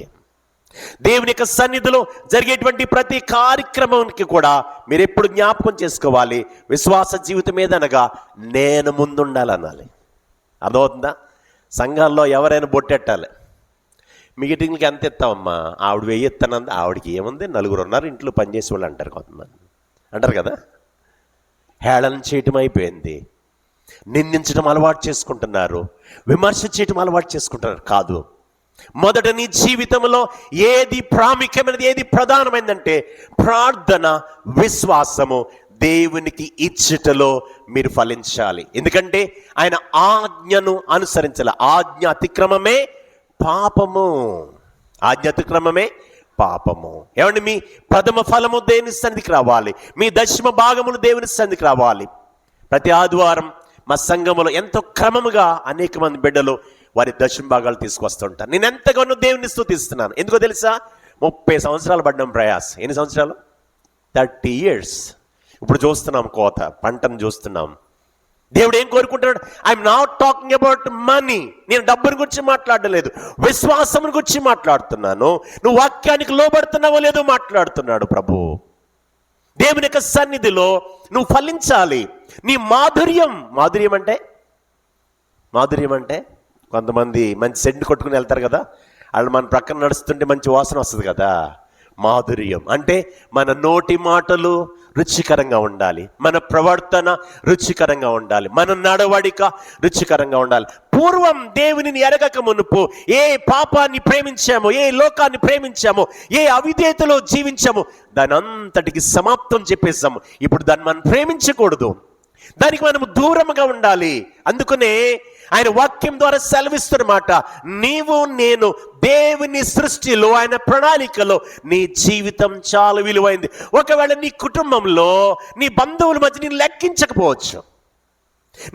దేవుని యొక్క సన్నిధిలో జరిగేటువంటి ప్రతి కార్యక్రమానికి కూడా మీరు ఎప్పుడు జ్ఞాపకం చేసుకోవాలి, విశ్వాస జీవితం ఏదనగా నేను ముందుండాలనాలి. అర్థమవుతుందా? సంఘాల్లో ఎవరైనా బొట్టెట్టాలి, మీటింగ్కి ఎంత ఇస్తామమ్మా, ఆవిడ 1000 ఇస్తానంది, ఆవిడకి ఏముంది, 4 ఉన్నారు ఇంట్లో పనిచేసే వాళ్ళు అంటారు, కొంతమంది అంటారు కదా. హేళన చేయటం అయిపోయింది, నిందించడం అలవాటు చేసుకుంటున్నారు, విమర్శ చేయటం అలవాటు చేసుకుంటున్నారు. కాదు, మొదట నీ జీవితంలో ఏది ప్రాముఖ్యమైనది, ఏది ప్రధానమైందంటే ప్రార్థన, విశ్వాసము, దేవునికి ఇచ్చుటలో మీరు ఫలించాలి. ఎందుకంటే ఆయన ఆజ్ఞను అనుసరించాలి. ఆజ్ఞ అతిక్రమమే పాపము. ఆజ్ఞ అతిక్రమమే పాపము. ఏమండి, మీ ప్రథమ ఫలము దేవుని సన్నిధికి రావాలి, మీ దశమ భాగములు దేవుని సన్నిధికి రావాలి. ప్రతి ఆదివారం మా సంఘములో ఎంతో క్రమముగా అనేక మంది బిడ్డలు వారి దశమ భాగాలు తీసుకొస్తుంటారు. నేను ఎంతగానో దేవుని స్తుతిస్తున్నాను. ఎందుకో తెలుసా? 30 సంవత్సరాలు పడ్డాం ప్రయాస. ఎన్ని సంవత్సరాలు? 30 years. ఇప్పుడు చూస్తున్నాం కోత, పంటను చూస్తున్నాం. దేవుడు ఏం కోరుకుంటున్నాడు? I'm not talking about money. నేను డబ్బుని గురించి మాట్లాడలేదు, విశ్వాసం గురించి మాట్లాడుతున్నాను. నువ్వు వాక్యానికి లోబడుతున్నావో లేదో మాట్లాడుతున్నాడు ప్రభు. దేవుని యొక్క సన్నిధిలో నువ్వు ఫలించాలి. నీ మాధుర్యం, మాధుర్యం అంటే మాధుర్యం అంటే కొంతమంది మంచి సెంట్ కొట్టుకుని వెళ్తారు కదా, వాళ్ళు మన ప్రక్కన నడుస్తుంటే మంచి వాసన వస్తుంది కదా. మాధుర్యం అంటే మన నోటి మాటలు రుచికరంగా ఉండాలి, మన ప్రవర్తన రుచికరంగా ఉండాలి, మన నడవడిక రుచికరంగా ఉండాలి. పూర్వం దేవునిని ఎరగక మునుపు ఏ పాపాన్ని ప్రేమించామో, ఏ లోకాన్ని ప్రేమించామో, ఏ అవిధేయతలో జీవించామో దాని అంతటికి సమాప్తం చెప్పేసాము. ఇప్పుడు దాన్ని మనం ప్రేమించకూడదు, దానికి మనము దూరంగా ఉండాలి. అందుకనే ఆయన వాక్యం ద్వారా సెలవిస్తున్నమాట, నీవు నేను దేవుని సృష్టిలో, ఆయన ప్రణాళికలో నీ జీవితం చాలా విలువైంది. ఒకవేళ నీ కుటుంబంలో నీ బంధువుల మధ్య నేను లెక్కించకపోవచ్చు,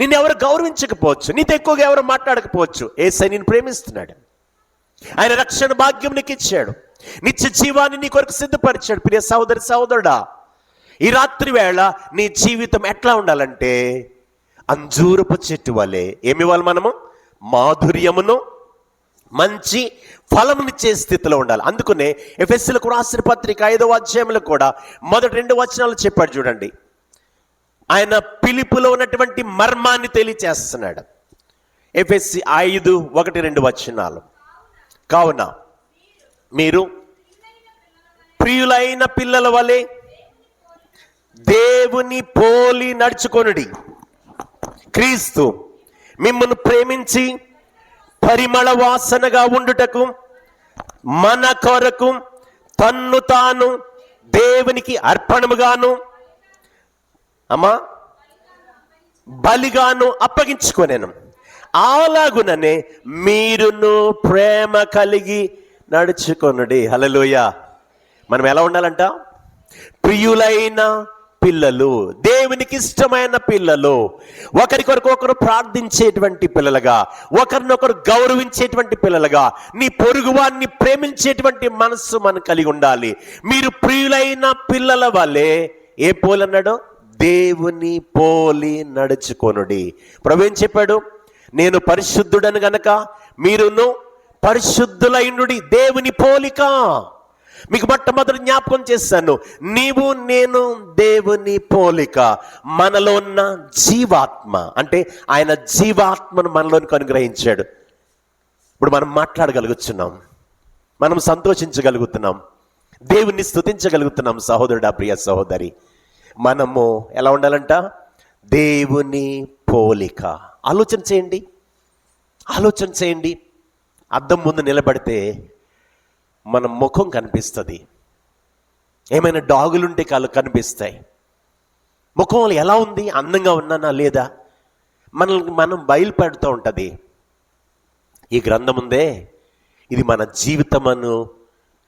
నిన్ను ఎవరు గౌరవించకపోవచ్చు, నీతో ఎక్కువగా ఎవరు మాట్లాడకపోవచ్చు, యేసయ్య నిన్ను ప్రేమిస్తున్నాడు. ఆయన రక్షణ భాగ్యం నీకు ఇచ్చాడు, నిత్య జీవాన్ని నీ కొరకు సిద్ధపరిచాడు. ప్రియ సహోదరి సహోదరుడా, ఈ రాత్రి వేళ నీ జీవితం ఎట్లా ఉండాలంటే అంజూరపు చెట్టు వలె ఏమి ఇవ్వాలి మనము? మాధుర్యమును మంచి ఫలమునిచ్చే స్థితిలో ఉండాలి. అందుకనే ఎఫెసీయులకు రాసిన పత్రిక 5వ అధ్యాయంలో కూడా మొదటి 2 వచనాలు చెప్పాడు చూడండి. ఆయన పిలుపులో ఉన్నటువంటి మర్మాన్ని తెలియచేస్తున్నాడు. ఎఫెసీ 5:1-2 వచనాలు. కావున మీరు ప్రియులైన పిల్లల వలె దేవుని పోలి నడుచుకొనుడి. క్రీస్తు మిమ్మల్ని ప్రేమించి పరిమళ వాసనగా ఉండుటకు మన కొరకు తన్ను తాను దేవునికి అర్పణముగాను బలిగాను అప్పగించుకొనెను. అలాగుననే మీరును ప్రేమ కలిగి నడుచుకొనుడి. హల్లెలూయా. మనం ఎలా ఉండాలంట? ప్రియులైన పిల్లలు, దేవునికి ఇష్టమైన పిల్లలు, ఒకరికొరకు ఒకరు ప్రార్థించేటువంటి పిల్లలుగా, ఒకరినొకరు గౌరవించేటువంటి పిల్లలుగా, నీ పొరుగువాన్ని ప్రేమించేటువంటి మనస్సు మనం కలిగి ఉండాలి. మీరు ప్రియులైన పిల్లల వలె ఏ పోలన్నాడు? దేవుని పోలి నడుచుకొనుడి. ప్రభు ఏం చెప్పాడు? నేను పరిశుద్ధుడను గనక మీరును పరిశుద్ధులైనుడి. దేవుని పోలిక. మీకు మొట్టమొదటి జ్ఞాపకం చేశాను, నీవు నేను దేవుని పోలిక. మనలో ఉన్న జీవాత్మ అంటే ఆయన జీవాత్మను మనలోనికి అనుగ్రహించాడు. ఇప్పుడు మనం మాట్లాడగలుగుతున్నాం, మనం సంతోషించగలుగుతున్నాం, దేవుణ్ణి స్తుతించగలుగుతున్నాం. సహోదరుడా, ప్రియ సహోదరి, మనము ఎలా ఉండాలంట? దేవుని పోలిక. ఆలోచన చేయండి, ఆలోచన చేయండి. అద్దం ముందు నిలబడితే మన ముఖం కనిపిస్తుంది, ఏమైనా డాగులుంటే కాళ్ళు కనిపిస్తాయి. ముఖంలో ఎలా ఉంది, అందంగా ఉన్నానా లేదా మనల్ని మనం బయలుపెడుతూ ఉంటుంది. ఈ గ్రంథం ఉందే, ఇది మన జీవితమును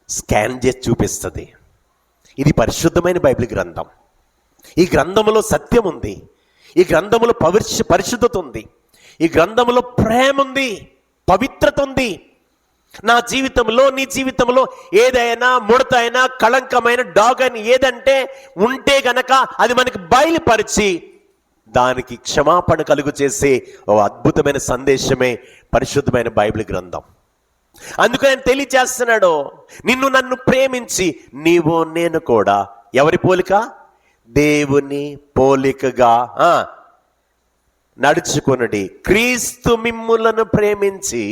స్కాన్ చేసి చూపిస్తుంది. ఇది పరిశుద్ధమైన బైబిల్ గ్రంథం. ఈ గ్రంథములో సత్యం ఉంది, ఈ గ్రంథములో పరిశుద్ధత ఉంది, ఈ గ్రంథములో ప్రేమ ఉంది, పవిత్రత ఉంది. నా జీవితంలో, నీ జీవితంలో ఏదైనా ముడత అయినా, కళంకమైన డాగ్ అని ఏదంటే ఉంటే గనక అది మనకి బయలుపరిచి దానికి క్షమాపణ కలుగు చేసే ఓ అద్భుతమైన సందేశమే పరిశుద్ధమైన బైబిల్ గ్రంథం. అందుకని ఆయన తెలియచేస్తున్నాడు, నిన్ను నన్ను ప్రేమించి నీవు నేను కూడా ఎవరి పోలిక? దేవుని పోలికగా నడుచుకొనుడి. క్రీస్తు మిమ్ములను ప్రేమించి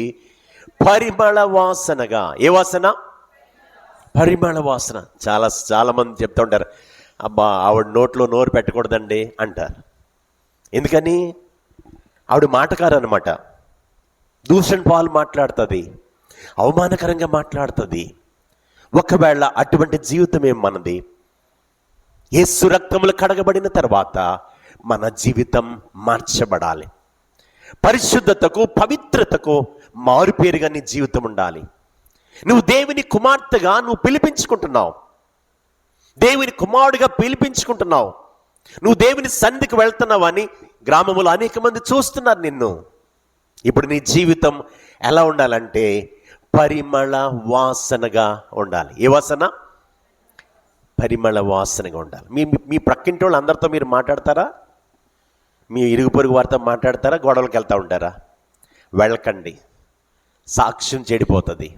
పరిమళ వాసనగా. ఏ వాసన? పరిమళ వాసన. చాలా మంది చెప్తూ ఉంటారు, అబ్బా ఆవిడ నోట్లో నోరు పెట్టకూడదండి అంటారు. ఎందుకని? ఆవిడ మాటకారు అనమాట, దూషణ పాలు మాట్లాడుతుంది, అవమానకరంగా మాట్లాడుతుంది. ఒకవేళ అటువంటి జీవితం ఏం మనది? యేసు రక్తములు కడగబడిన తర్వాత మన జీవితం మార్చబడాలి. పరిశుద్ధతకు, పవిత్రతకు మారుపేరుగా నీ జీవితం ఉండాలి. నువ్వు దేవుని కుమార్తెగా నువ్వు పిలిపించుకుంటున్నావు, దేవుని కుమారుడిగా పిలిపించుకుంటున్నావు. నువ్వు దేవుని సన్నిధికి వెళ్తున్నావు అని గ్రామంలో అనేక మంది చూస్తున్నారు నిన్ను. ఇప్పుడు నీ జీవితం ఎలా ఉండాలంటే పరిమళ వాసనగా ఉండాలి. ఏ వాసన? పరిమళ వాసనగా ఉండాలి. మీ ప్రక్కింటి వాళ్ళు అందరితో మీరు మాట్లాడతారా? మీ ఇరుగు పొరుగు వారితో మాట్లాడతారా? గొడవలకు వెళ్తూ ఉంటారా? వెళ్ళకండి, సాక్ష్యం చెడిపోతుంది.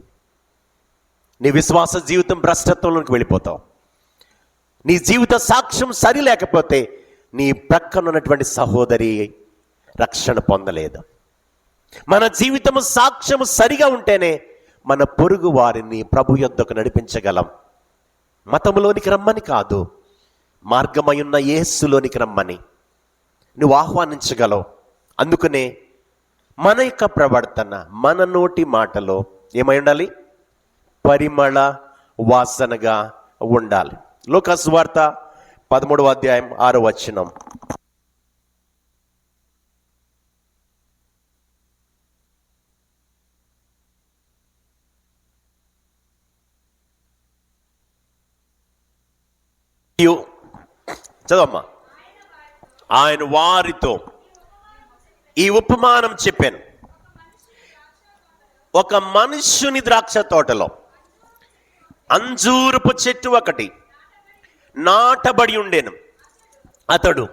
నీ విశ్వాస జీవితం భ్రష్టత్వంలోకి వెళ్ళిపోతావు. నీ జీవిత సాక్ష్యం సరి లేకపోతే నీ ప్రక్కన ఉన్నటువంటి సహోదరి రక్షణ పొందలేదు. మన జీవితము సాక్ష్యము సరిగా ఉంటేనే మన పొరుగు వారిని ప్రభు యొద్దకు నడిపించగలం. మతములోనికి రమ్మని కాదు, మార్గమై ఉన్న యేసులోనికి రమ్మని నువ్వు ఆహ్వానించగలవు. అందుకనే మన యొక్క ప్రవర్తన, మన నోటి మాటలో ఏమై ఉండాలి? పరిమళ వాసనగా ఉండాలి. లూకా సువార్త 13వ అధ్యాయం 6వ వచనం. చదవమ్మా. ఆయన వారితో ఈ ఉపమానం చెప్పాను. ఒక మనుష్యుని ద్రాక్ష తోటలో అంజూరపు చెట్టు ఒకటి నాటబడి ఉండేను. అతడు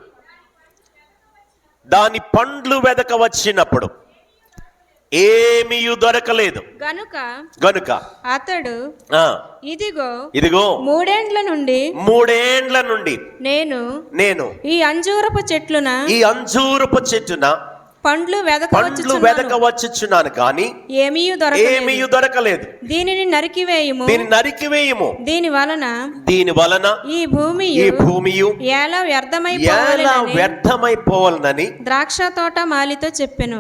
దాని పండ్లు వెదక వచ్చినప్పుడు ఏమీ దొరకలేదు గనుక అతడు ఇదిగో 3 ఏండ్ల నుండి నేను ఈ అంజూరపు చెట్టున పండ్లు వెదక వచ్చుచున్నాను, కానీ ఏమీ దొరకలేదు. దీనిని నరికివేయము. దీని వలన ఈ భూమి ఎలా వ్యర్థమైపోవాలని ద్రాక్ష తోటమాలితో చెప్పాను.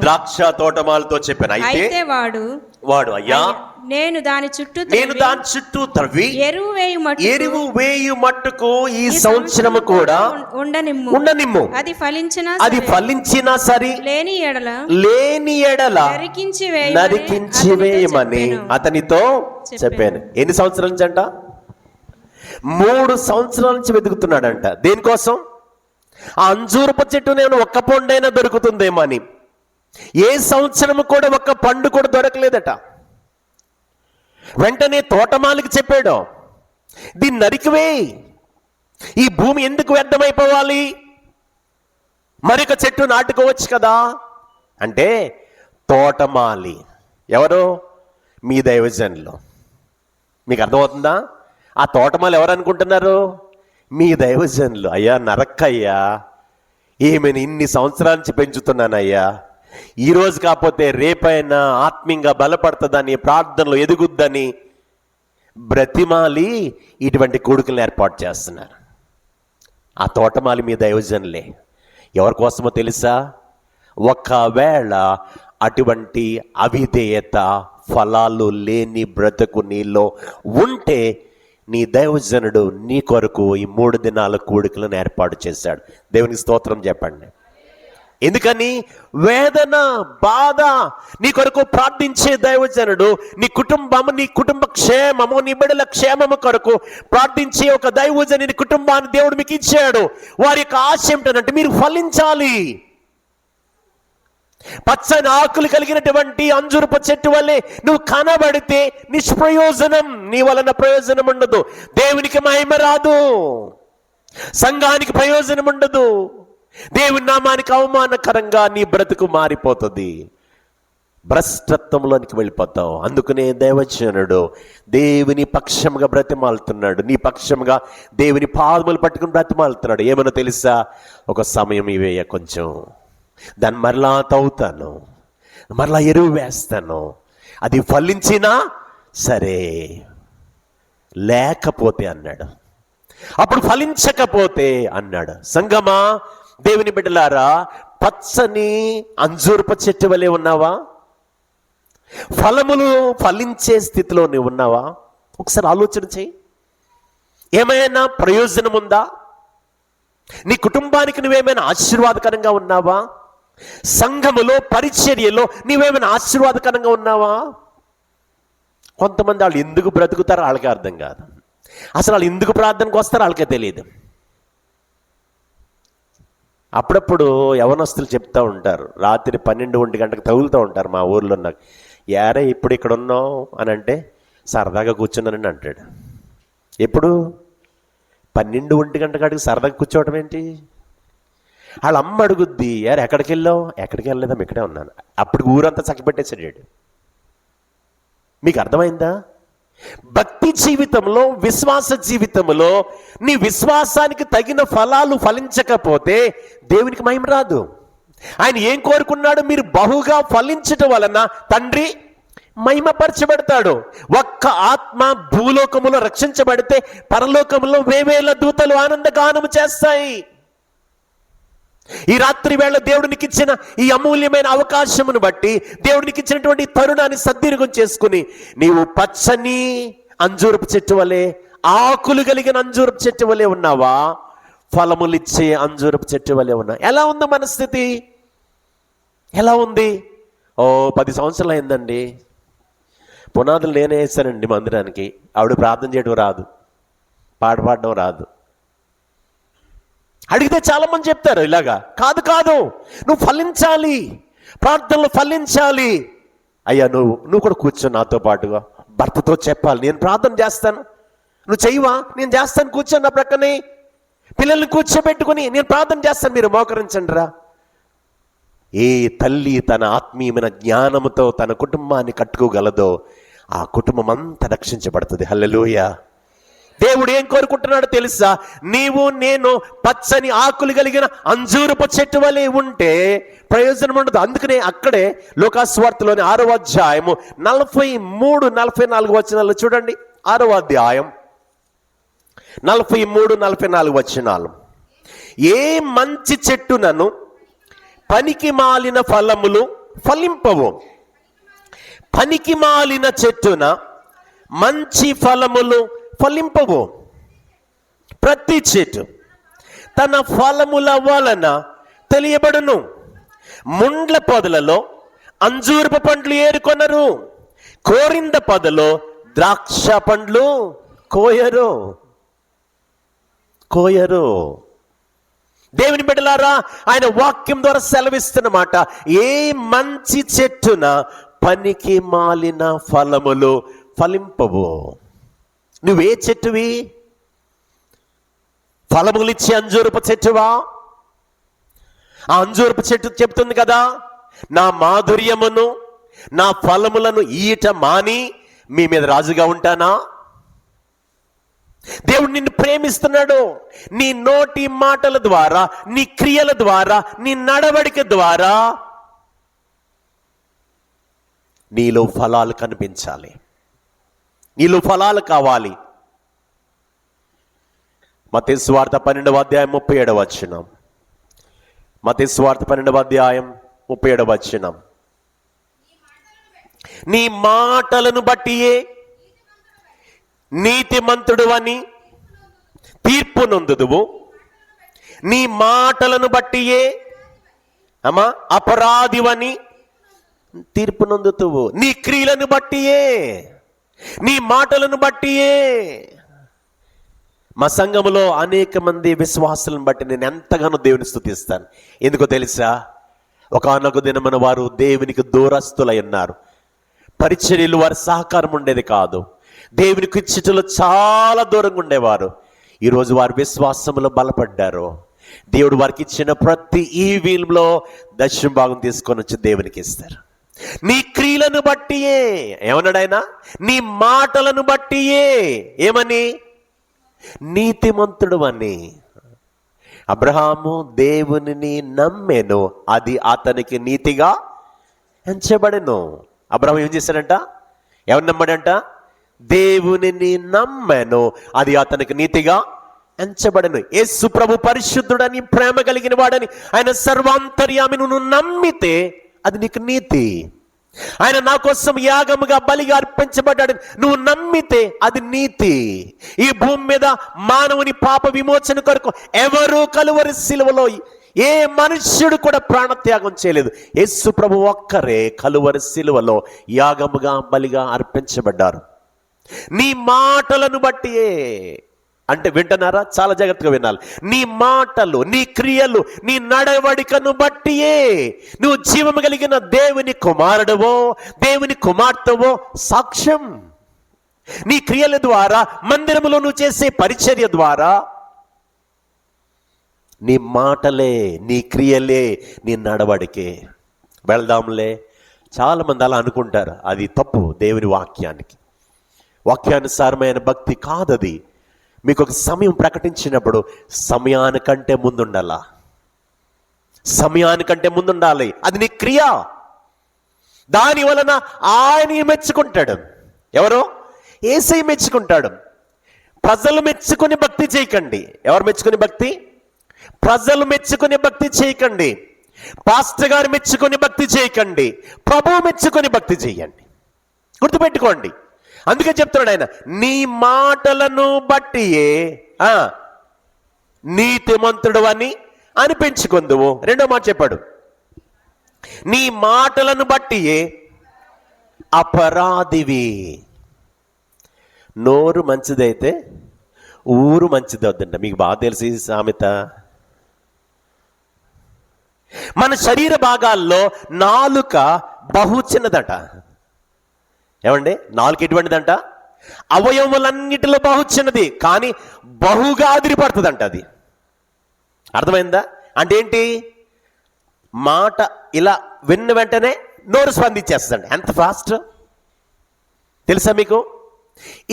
అయితే వాడు అయ్యా, నేను దాని చుట్టూ త్రవ్వి ఎరువు వేయు మట్టుకు ఈ సంవత్సరము కూడా ఉండనిమ్ము. అది ఫలించినా సరే లేని ఎడల నరికించి వేయమని అతనితో చెప్పాను. ఎన్ని సంవత్సరాల నుంచి అంట? 3 సంవత్సరాల నుంచి వెతుకుతున్నాడంట. దేనికోసం? ఆ అంజూరపు చెట్టు నేను ఒక్క పండైనా దొరుకుతుందేమో అని. ఏ సంవత్సరము కూడా ఒక్క పండు కూడా దొరకలేదట. వెంటనే తోటమాలికి చెప్పాడు, దీన్ని నరికివేయి. ఈ భూమి ఎందుకు వ్యర్థమైపోవాలి? మరొక చెట్టు నాటుకోవచ్చు కదా అంటే, తోటమాలి ఎవరు? మీ దైవజనులు. మీకు అర్థమవుతుందా? ఆ తోటమాలి ఎవరు అనుకుంటున్నారు? మీ దైవజనులు. అయ్యా నరక్కయ్యా, ఏమైనా ఇన్ని సంవత్సరాల నుంచి పెంచుతున్నానయ్యా, ఈరోజు కాకపోతే రేపైనా ఆత్మీయంగా బలపడుతుందని, ప్రార్థనలో ఎదుగుద్దని బ్రతిమాలి ఇటువంటి కొడుకులను ఏర్పాటు చేస్తున్నారు. ఆ తోటమాలి మీ దైవజనులే. ఎవరి కోసమో తెలుసా? ఒకవేళ అటువంటి అవిధేయత, ఫలాలు లేని బ్రతుకు నీలో ఉంటే, నీ దైవజనుడు నీ కొరకు ఈ 3 దినాల కూడికలను ఏర్పాటు చేశాడు. దేవునికి స్తోత్రం చెప్పండి. ఎందుకని? వేదన, బాధ, నీ కొరకు ప్రార్థించే దైవజనుడు, నీ కుటుంబ క్షేమము, నీ బిడ్డల క్షేమము కొరకు ప్రార్థించే ఒక దైవజనుని కుటుంబాన్ని దేవుడు మీకు ఇచ్చాడు. వారి యొక్క ఆశ ఏమిటంటే మీరు ఫలించాలి. పచ్చని ఆకులు కలిగినటువంటి అంజూరపు చెట్టు వల్లే నువ్వు కనబడితే నిష్ప్రయోజనం, నీ వలన ప్రయోజనం ఉండదు. దేవునికి మహిమ రాదు, సంఘానికి ప్రయోజనం ఉండదు, దేవుని నామానికి అవమానకరంగా నీ బ్రతుకు మారిపోతుంది, భ్రష్టత్వంలోనికి వెళ్ళిపోతావు. అందుకనే దైవజనుడు దేవుని పక్షముగా బ్రతిమాలుతున్నాడు, నీ పక్షముగా దేవుని పాదములు పట్టుకుని బ్రతిమాలుతున్నాడు. ఏమన్నా తెలుసా? ఒక సమయం ఇవేయ, కొంచెం దాన్ని మరలా తవ్వుతాను, మరలా ఎరువు వేస్తాను, అది ఫలించినా సరే, లేకపోతే అన్నాడు, అప్పుడు ఫలించకపోతే అన్నాడు. సంగమా, దేవుని బిడ్డలారా, పచ్చని అంజూరపు చెట్టు వలె ఉన్నావా? ఫలములు ఫలించే స్థితిలో నువ్వు ఉన్నావా? ఒకసారి ఆలోచన చేయి. ఏమైనా ప్రయోజనం ఉందా? నీ కుటుంబానికి నువ్వేమైనా ఆశీర్వాదకరంగా ఉన్నావా? సంఘములో, పరిచర్యలో నీవేమైనా ఆశీర్వాదకరంగా ఉన్నావా? కొంతమంది వాళ్ళు ఎందుకు బ్రతుకుతారో వాళ్ళకే అర్థం కాదు. అసలు వాళ్ళు ఎందుకు ప్రార్థనకు వస్తారో వాళ్ళకే తెలియదు. అప్పుడప్పుడు యవనస్తులు చెప్తూ ఉంటారు, రాత్రి 12-1 గంటలకు తగులుతూ ఉంటారు. మా ఊర్లో నాకు, యారే ఇప్పుడు ఇక్కడ ఉన్నావు అని అంటే, సరదాగా కూర్చున్నానని అంటాడు. ఎప్పుడు 12-1 గంట కాడికి సరదాగా కూర్చోవటం ఏంటి? వాళ్ళ అమ్మ అడుగుద్ది, యారు ఎక్కడికి వెళ్ళావు? ఎక్కడికి వెళ్ళలేదా, ఇక్కడే ఉన్నాను. అప్పుడు ఊరంతా చక్కబెట్టేసాడు. మీకు అర్థమైందా? భక్తి జీవితంలో, విశ్వాస జీవితంలో నీ విశ్వాసానికి తగిన ఫలాలు ఫలించకపోతే దేవునికి మహిమ రాదు. ఆయన ఏం కోరుకున్నాడు? మీరు బహుగా ఫలించటం వలన తండ్రి మహిమపరచబడతాడు. ఒక్క ఆత్మ భూలోకములో రక్షించబడితే పరలోకములో వేవేల దూతలు ఆనందగానము చేస్తాయి. ఈ రాత్రి వేళ దేవుడికి ఇచ్చిన ఈ అమూల్యమైన అవకాశమును బట్టి, దేవుడికి ఇచ్చినటువంటి తరుణాన్ని సద్వినియోగం చేసుకుని, నీవు పచ్చని అంజూరపు చెట్టు వలె, ఆకులు కలిగిన అంజూరపు చెట్టు వలె ఉన్నావా? ఫలములిచ్చే అంజూరపు చెట్టు వలె ఉన్నా? ఎలా ఉంది మన స్థితి? ఎలా ఉంది? 10 సంవత్సరాలు అయిందండి, పునాదులు నేనే వేసానండి మందిరానికి. ఆవిడ ప్రార్థన చేయడం రాదు, పాట పాడడం రాదు. అడిగితే చాలా మంది చెప్తారు ఇలాగా. కాదు, నువ్వు ఫలించాలి, ప్రార్థనలు ఫలించాలి. అయ్యా నువ్వు కూడా కూర్చో నాతో పాటుగా, భర్తతో చెప్పాలి, నేను ప్రార్థన చేస్తాను, నువ్వు చెయ్యవా? నేను చేస్తాను, కూర్చొని నా ప్రక్కనే. పిల్లల్ని కూర్చోబెట్టుకుని నేను ప్రార్థన చేస్తాను, మీరు మోకరించండి రా. ఏ తల్లి తన ఆత్మీయమైన జ్ఞానముతో తన కుటుంబాన్ని కట్టుకోగలదో ఆ కుటుంబం అంతా రక్షించబడుతుంది. హల్లెలూయా. దేవుడు ఏం కోరుకుంటున్నాడో తెలుసా? నీవు నేను పచ్చని ఆకులు కలిగిన అంజూరపు చెట్టు వలె ఉంటే ప్రయోజనం ఉండదు. అందుకనే అక్కడే లోకాసువార్తలోని 6వ అధ్యాయము 43-44 వచనాలు చూడండి. 6వ అధ్యాయం 43-44 వచనాలు. ఏ మంచి చెట్టునను పనికి మాలిన ఫలములు ఫలింపవు, పనికి మాలిన చెట్టున మంచి ఫలములు ఫలింపవు. ప్రతి చెట్టు తన ఫలముల వలన తెలియబడును. ముండ్ల పొదలలో అంజూరపు పండ్లు ఏరుకొనరు, కోరింద పొదలో ద్రాక్ష పండ్లు కోయరు. దేవుని బిడ్డలారా, ఆయన వాక్యం ద్వారా సెలవిస్తున్నమాట. ఏ మంచి చెట్టున పనికి మాలిన ఫలములు ఫలింపవు. నువ్వే చెట్టువి? ఫలములిచ్చే అంజూరపు చెట్టువా? ఆ అంజూరపు చెట్టు చెప్తుంది కదా, నా మాధుర్యమును నా ఫలములను ఈట మాని మీ మీద రాజుగా ఉంటానా? దేవుడు నిన్ను ప్రేమిస్తున్నాడు. నీ నోటి మాటల ద్వారా, నీ క్రియల ద్వారా, నీ నడవడిక ద్వారా నీలో ఫలాలు కనిపించాలి, నీలో ఫలాలు కావాలి. మత్తయి సువార్త 12వ అధ్యాయం 37వ వచనం. మత్తయి సువార్త 12వ అధ్యాయం 37వ వచనం. నీ మాటలను బట్టియే నీతిమంతుడు అని తీర్పు నొందుదువు, నీ మాటలను బట్టియే అపరాధివని తీర్పు నొందుతువు. నీ క్రియలను బట్టియే, నీ మాటలను బట్టియే. మా సంఘములో అనేక మంది విశ్వాసులను బట్టి నేను ఎంతగానో దేవుని స్తుతిస్తాను. ఎందుకో తెలుసా? ఒకానొక దినమున వారు దేవునికి దూరస్తులై ఉన్నారు. పరిచర్యలు వారి సహకారం ఉండేది కాదు. దేవునికి ఇచ్చటలో చాలా దూరంగా ఉండేవారు. ఈరోజు వారి విశ్వాసంలో బలపడ్డారు. దేవుడు వారికి ఇచ్చిన ప్రతి ఈవీల్లో దశమ భాగం తీసుకొని వచ్చి దేవునికి ఇస్తారు. నీ క్రియలను బట్టియే, ఏమన్నాడు ఆయన? నీ మాటలను బట్టియే ఏమని? నీతిమంతుడు అని. అబ్రహాము దేవునిని నమ్మెను, అది అతనికి నీతిగా ఎంచబడెను. అబ్రహాము ఏం చేశాడంట? ఎవరు నమ్మాడంట? దేవునిని నమ్మెను, అది అతనికి నీతిగా ఎంచబడెను. యేసు ప్రభు పరిశుద్ధుడని, ప్రేమ కలిగిన వాడని, ఆయన సర్వాంతర్యామి నువ్వు నమ్మితే అది నీకు నీతి. ఆయన నా కోసం యాగముగా బలిగా అర్పించబడ్డాడు నువ్వు నమ్మితే అది నీతి. ఈ భూమి మీద మానవుని పాప విమోచన కొరకు ఎవరు కలువరి సిలువలో ఏ మనుష్యుడు కూడా ప్రాణత్యాగం చేయలేదు. యేసు ప్రభు ఒక్కరే కలువరి సిలువలో యాగముగా బలిగా అర్పించబడ్డారు. నీ మాటలను బట్టియే అంటే, వింటున్నారా? చాలా జాగ్రత్తగా వినాలి. నీ మాటలు, నీ క్రియలు, నీ నడవడికను బట్టియే నువ్వు జీవము కలిగిన దేవుని కుమారుడవో దేవుని కుమార్తెవో సాక్ష్యం. నీ క్రియల ద్వారా, మందిరములో నువ్వు చేసే పరిచర్య ద్వారా, నీ మాటలే, నీ క్రియలే, నీ నడవడికే. వెళ్దాంలే, చాలామంది అలా అనుకుంటారు. అది తప్పు. దేవుని వాక్యానుసారమైన భక్తి కాదది. మీకు ఒక సమయం ప్రకటించినప్పుడు సమయానికంటే ముందుండాలా, సమయానికంటే ముందు ఉండాలి. అది నీ క్రియ. దాని వలన ఆయన మెచ్చుకుంటాడు. ఎవరు? యేసయ్య మెచ్చుకుంటాడు. ప్రజలు మెచ్చుకుని భక్తి చేయకండి. ఎవరు మెచ్చుకుని భక్తి? ప్రజలు మెచ్చుకుని భక్తి చేయకండి. పాస్టర్ గారు మెచ్చుకుని భక్తి చేయకండి. ప్రభువు మెచ్చుకుని భక్తి చేయండి. గుర్తుపెట్టుకోండి. అందుకే చెప్తున్నాడు ఆయన, నీ మాటలను బట్టియే నీతిమంతుడు అని అనిపించుకుందువు. రెండో మాట చెప్పాడు, నీ మాటలను బట్టియే అపరాధివి. నోరు మంచిదైతే ఊరు మంచిది అవుతుందంట. మీకు బాగా తెలిసి సామెత. మన శరీర భాగాల్లో నాలుక బహు చిన్నదట. ఏమండి? నాలుక ఎటువంటిదంట? అవయవములన్నిటిలో బహు చిన్నది, కానీ బహుగా అదిరిపడుతుందంట. అది అర్థమైందా? అంటే ఏంటి? మాట ఇలా విన్న వెంటనే నోరు స్పందించేస్తుందండి. ఎంత ఫాస్ట్ తెలుసా మీకు?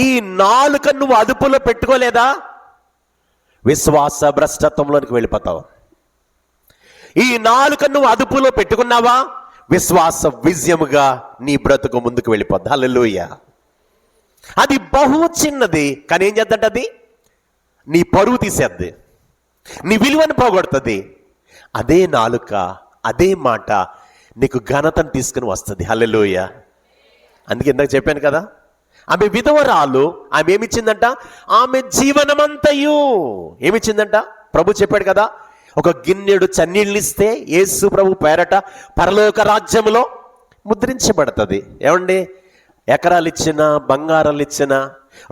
ఈ నాలుక నువ్వు అదుపులో పెట్టుకోలేదా, విశ్వాస భ్రష్టత్వంలోనికి వెళ్ళిపోతావు. ఈ నాలుక నువ్వు అదుపులో పెట్టుకున్నావా, విశ్వాస విజయముగా నీ బ్రతుకు ముందుకు వెళ్ళిపోద్ది. హల్లెలూయా. అది బహు చిన్నది, కానీ ఏం చేద్దంటే అది నీ పరువు తీసేద్ది, నీ విలువను పోగొడుతుంది. అదే నాలుక, అదే మాట నీకు ఘనతను తీసుకుని వస్తుంది. హల్లెలూయా. అందుకే ఇందాక చెప్పాను కదా, ఆమె విధవరాలు. ఆమె ఏమిచ్చిందంట? ఆమె జీవనమంతయు ఏమిచ్చిందంట? ప్రభు చెప్పాడు కదా, ఒక గిన్నెడు చన్నీళ్ళు ఇస్తే యేసు ప్రభు పేరట పరలోక రాజ్యములో ముద్రించబడుతుంది. ఏమండి? ఎకరాలు ఇచ్చినా, బంగారాలు ఇచ్చినా,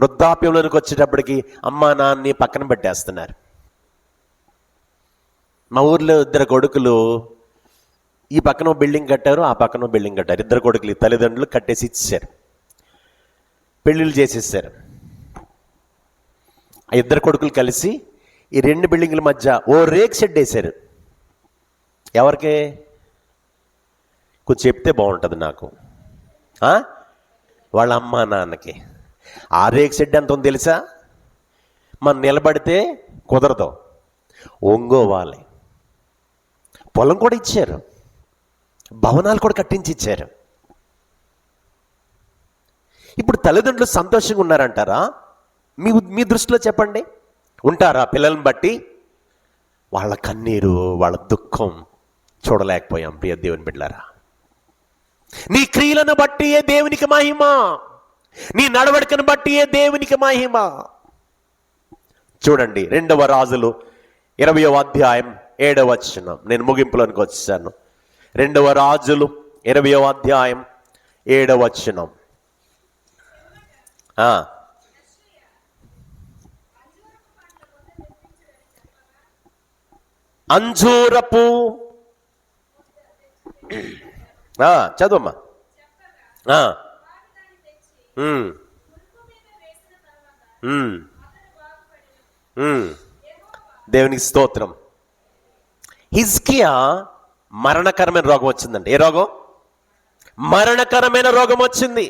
వృద్ధాప్యంలోనికి వచ్చేటప్పటికి అమ్మా నాన్ని పక్కన పెట్టేస్తున్నారు. మా ఊర్లో ఇద్దరు కొడుకులు ఈ పక్కన బిల్డింగ్ కట్టారు, ఆ పక్కన బిల్డింగ్ కట్టారు. ఇద్దరు కొడుకులు తల్లిదండ్రులు కట్టేసి ఇచ్చారు, పెళ్ళిళ్ళు చేసేసారు. ఆ ఇద్దరు కొడుకులు కలిసి ఈ రెండు బిల్డింగ్ల మధ్య ఓ రేక్ షెడ్ వేశారు. ఎవరికి? కొంచెం చెప్తే బాగుంటుంది నాకు. వాళ్ళ అమ్మ నాన్నకి. ఆ రేక్ షెడ్ ఎంత ఉంది తెలుసా? మనం నిలబడితే కుదరదు, ఒంగోవాలి. పొలం కూడా ఇచ్చారు, భవనాలు కూడా కట్టించి ఇచ్చారు. ఇప్పుడు తల్లిదండ్రులు సంతోషంగా ఉన్నారంటారా? మీ దృష్టిలో చెప్పండి. ఉంటారా? పిల్లల్ని బట్టి వాళ్ళ కన్నీరు, వాళ్ళ దుఃఖం చూడలేకపోయాం. ప్రియ దేవుని బిడ్డలారా, నీ క్రియలను బట్టి ఏ దేవునికి మహిమ, నీ నడవడికను బట్టి ఏ దేవునికి మహిమ. చూడండి, 2వ రాజులు 20వ అధ్యాయం 7వ వచనం. నేను ముగింపులోనికి వచ్చాను. 2వ రాజులు 20వ అధ్యాయం 7వ వచనం. అంజూరపు చదువమ్మా. దేవునికి స్తోత్రం. హిజ్కియా మరణకరమైన రోగం వచ్చిందండి. ఏ రోగం? మరణకరమైన రోగం వచ్చింది.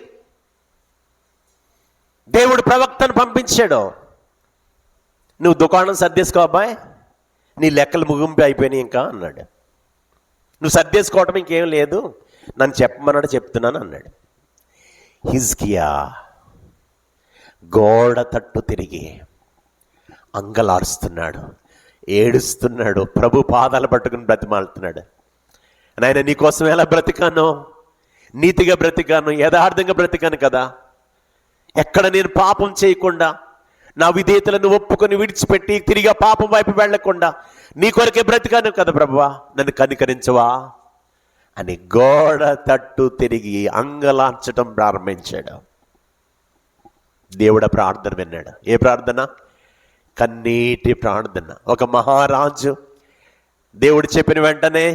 దేవుడు ప్రవక్తను పంపించాడు, నువ్వు దుకాణం సర్దేసుకో అబ్బాయి, నీ లెక్కలు ముగింపు అయిపోయినాయి ఇంకా అన్నాడు. నువ్వు సర్దేసుకోవటం ఇంకేం లేదు, నన్ను చెప్పమన్నాడు, చెప్తున్నాను అన్నాడు. హిజ్కియా గోడ తట్టు తిరిగి అంగలారుస్తున్నాడు, ఏడుస్తున్నాడు, ప్రభు పాదాలు పట్టుకుని బ్రతిమాలుతున్నాడు. నాయన నీకోసం ఎలా బ్రతికాను, నీతిగా బ్రతికాను, యథార్థంగా బ్రతికాను కదా, ఎక్కడ నేను పాపం చేయకుండా నా విధేయతలను ఒప్పుకొని విడిచిపెట్టి తిరిగి పాపం వైపు వెళ్లకుండా నీ కొరకే బ్రతికాను కదా ప్రభువా, నన్ను కనికరించవా అని గోడ తట్టు తిరిగి అంగలార్చడం ప్రారంభించాడు. దేవుడు ప్రార్థన విన్నాడు. ఏ ప్రార్థన? కన్నీటి ప్రార్థన. ఒక మహారాజు దేవుడు చెప్పిన వెంటనే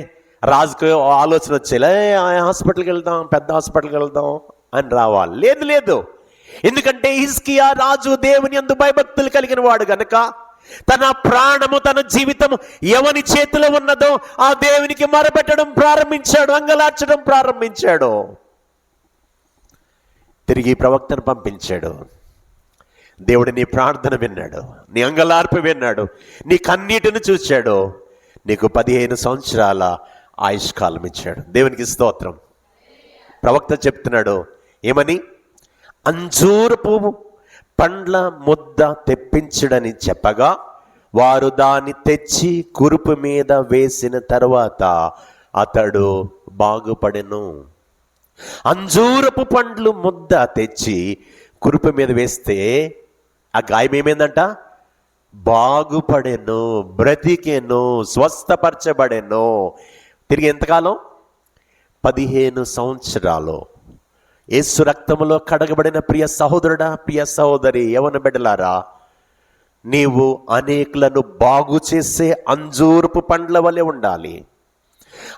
రాజుకు ఆలోచన వచ్చేలే, హాస్పిటల్కి వెళ్దాం, పెద్ద హాస్పిటల్కి వెళ్దాం అని రావాలి. లేదు లేదు, ఎందుకంటే హిజ్కియా రాజు దేవుని యందు భయభక్తులు కలిగిన వాడు గనక తన ప్రాణము, తన జీవితము ఎవని చేతిలో ఉన్నదో ఆ దేవునికి మొరపెట్టడం ప్రారంభించాడు, అంగలార్చడం ప్రారంభించాడు. తిరిగి ప్రవక్తను పంపించాడు. దేవుడు నీ ప్రార్థన విన్నాడు, నీ అంగలార్పు విన్నాడు, నీ కన్నీటిని చూశాడు, నీకు 15 సంవత్సరాల ఆయుష్కాలం ఇచ్చాడు. దేవునికి స్తోత్రం. ప్రవక్త చెప్తున్నాడు ఏమని? అంజూరపు పండ్ల ముద్ద తెప్పించడని చెప్పగా వారు దాన్ని తెచ్చి కురుపు మీద వేసిన తర్వాత అతడు బాగుపడెను. అంజూరపు పండ్లు ముద్ద తెచ్చి కురుపు మీద వేస్తే ఆ గాయం ఏమైందంట? బాగుపడెను, బ్రతికెను, స్వస్థపరచబడెను. తిరిగి ఎంతకాలం? 15 సంవత్సరాలు. యేసు రక్తములో కడగబడిన ప్రియ సహోదరుడా, ప్రియ సహోదరి, యవన బిడ్డలారా, నీవు అనేకులను బాగు చేసే అంజూరపు పండ్ల వలె ఉండాలి.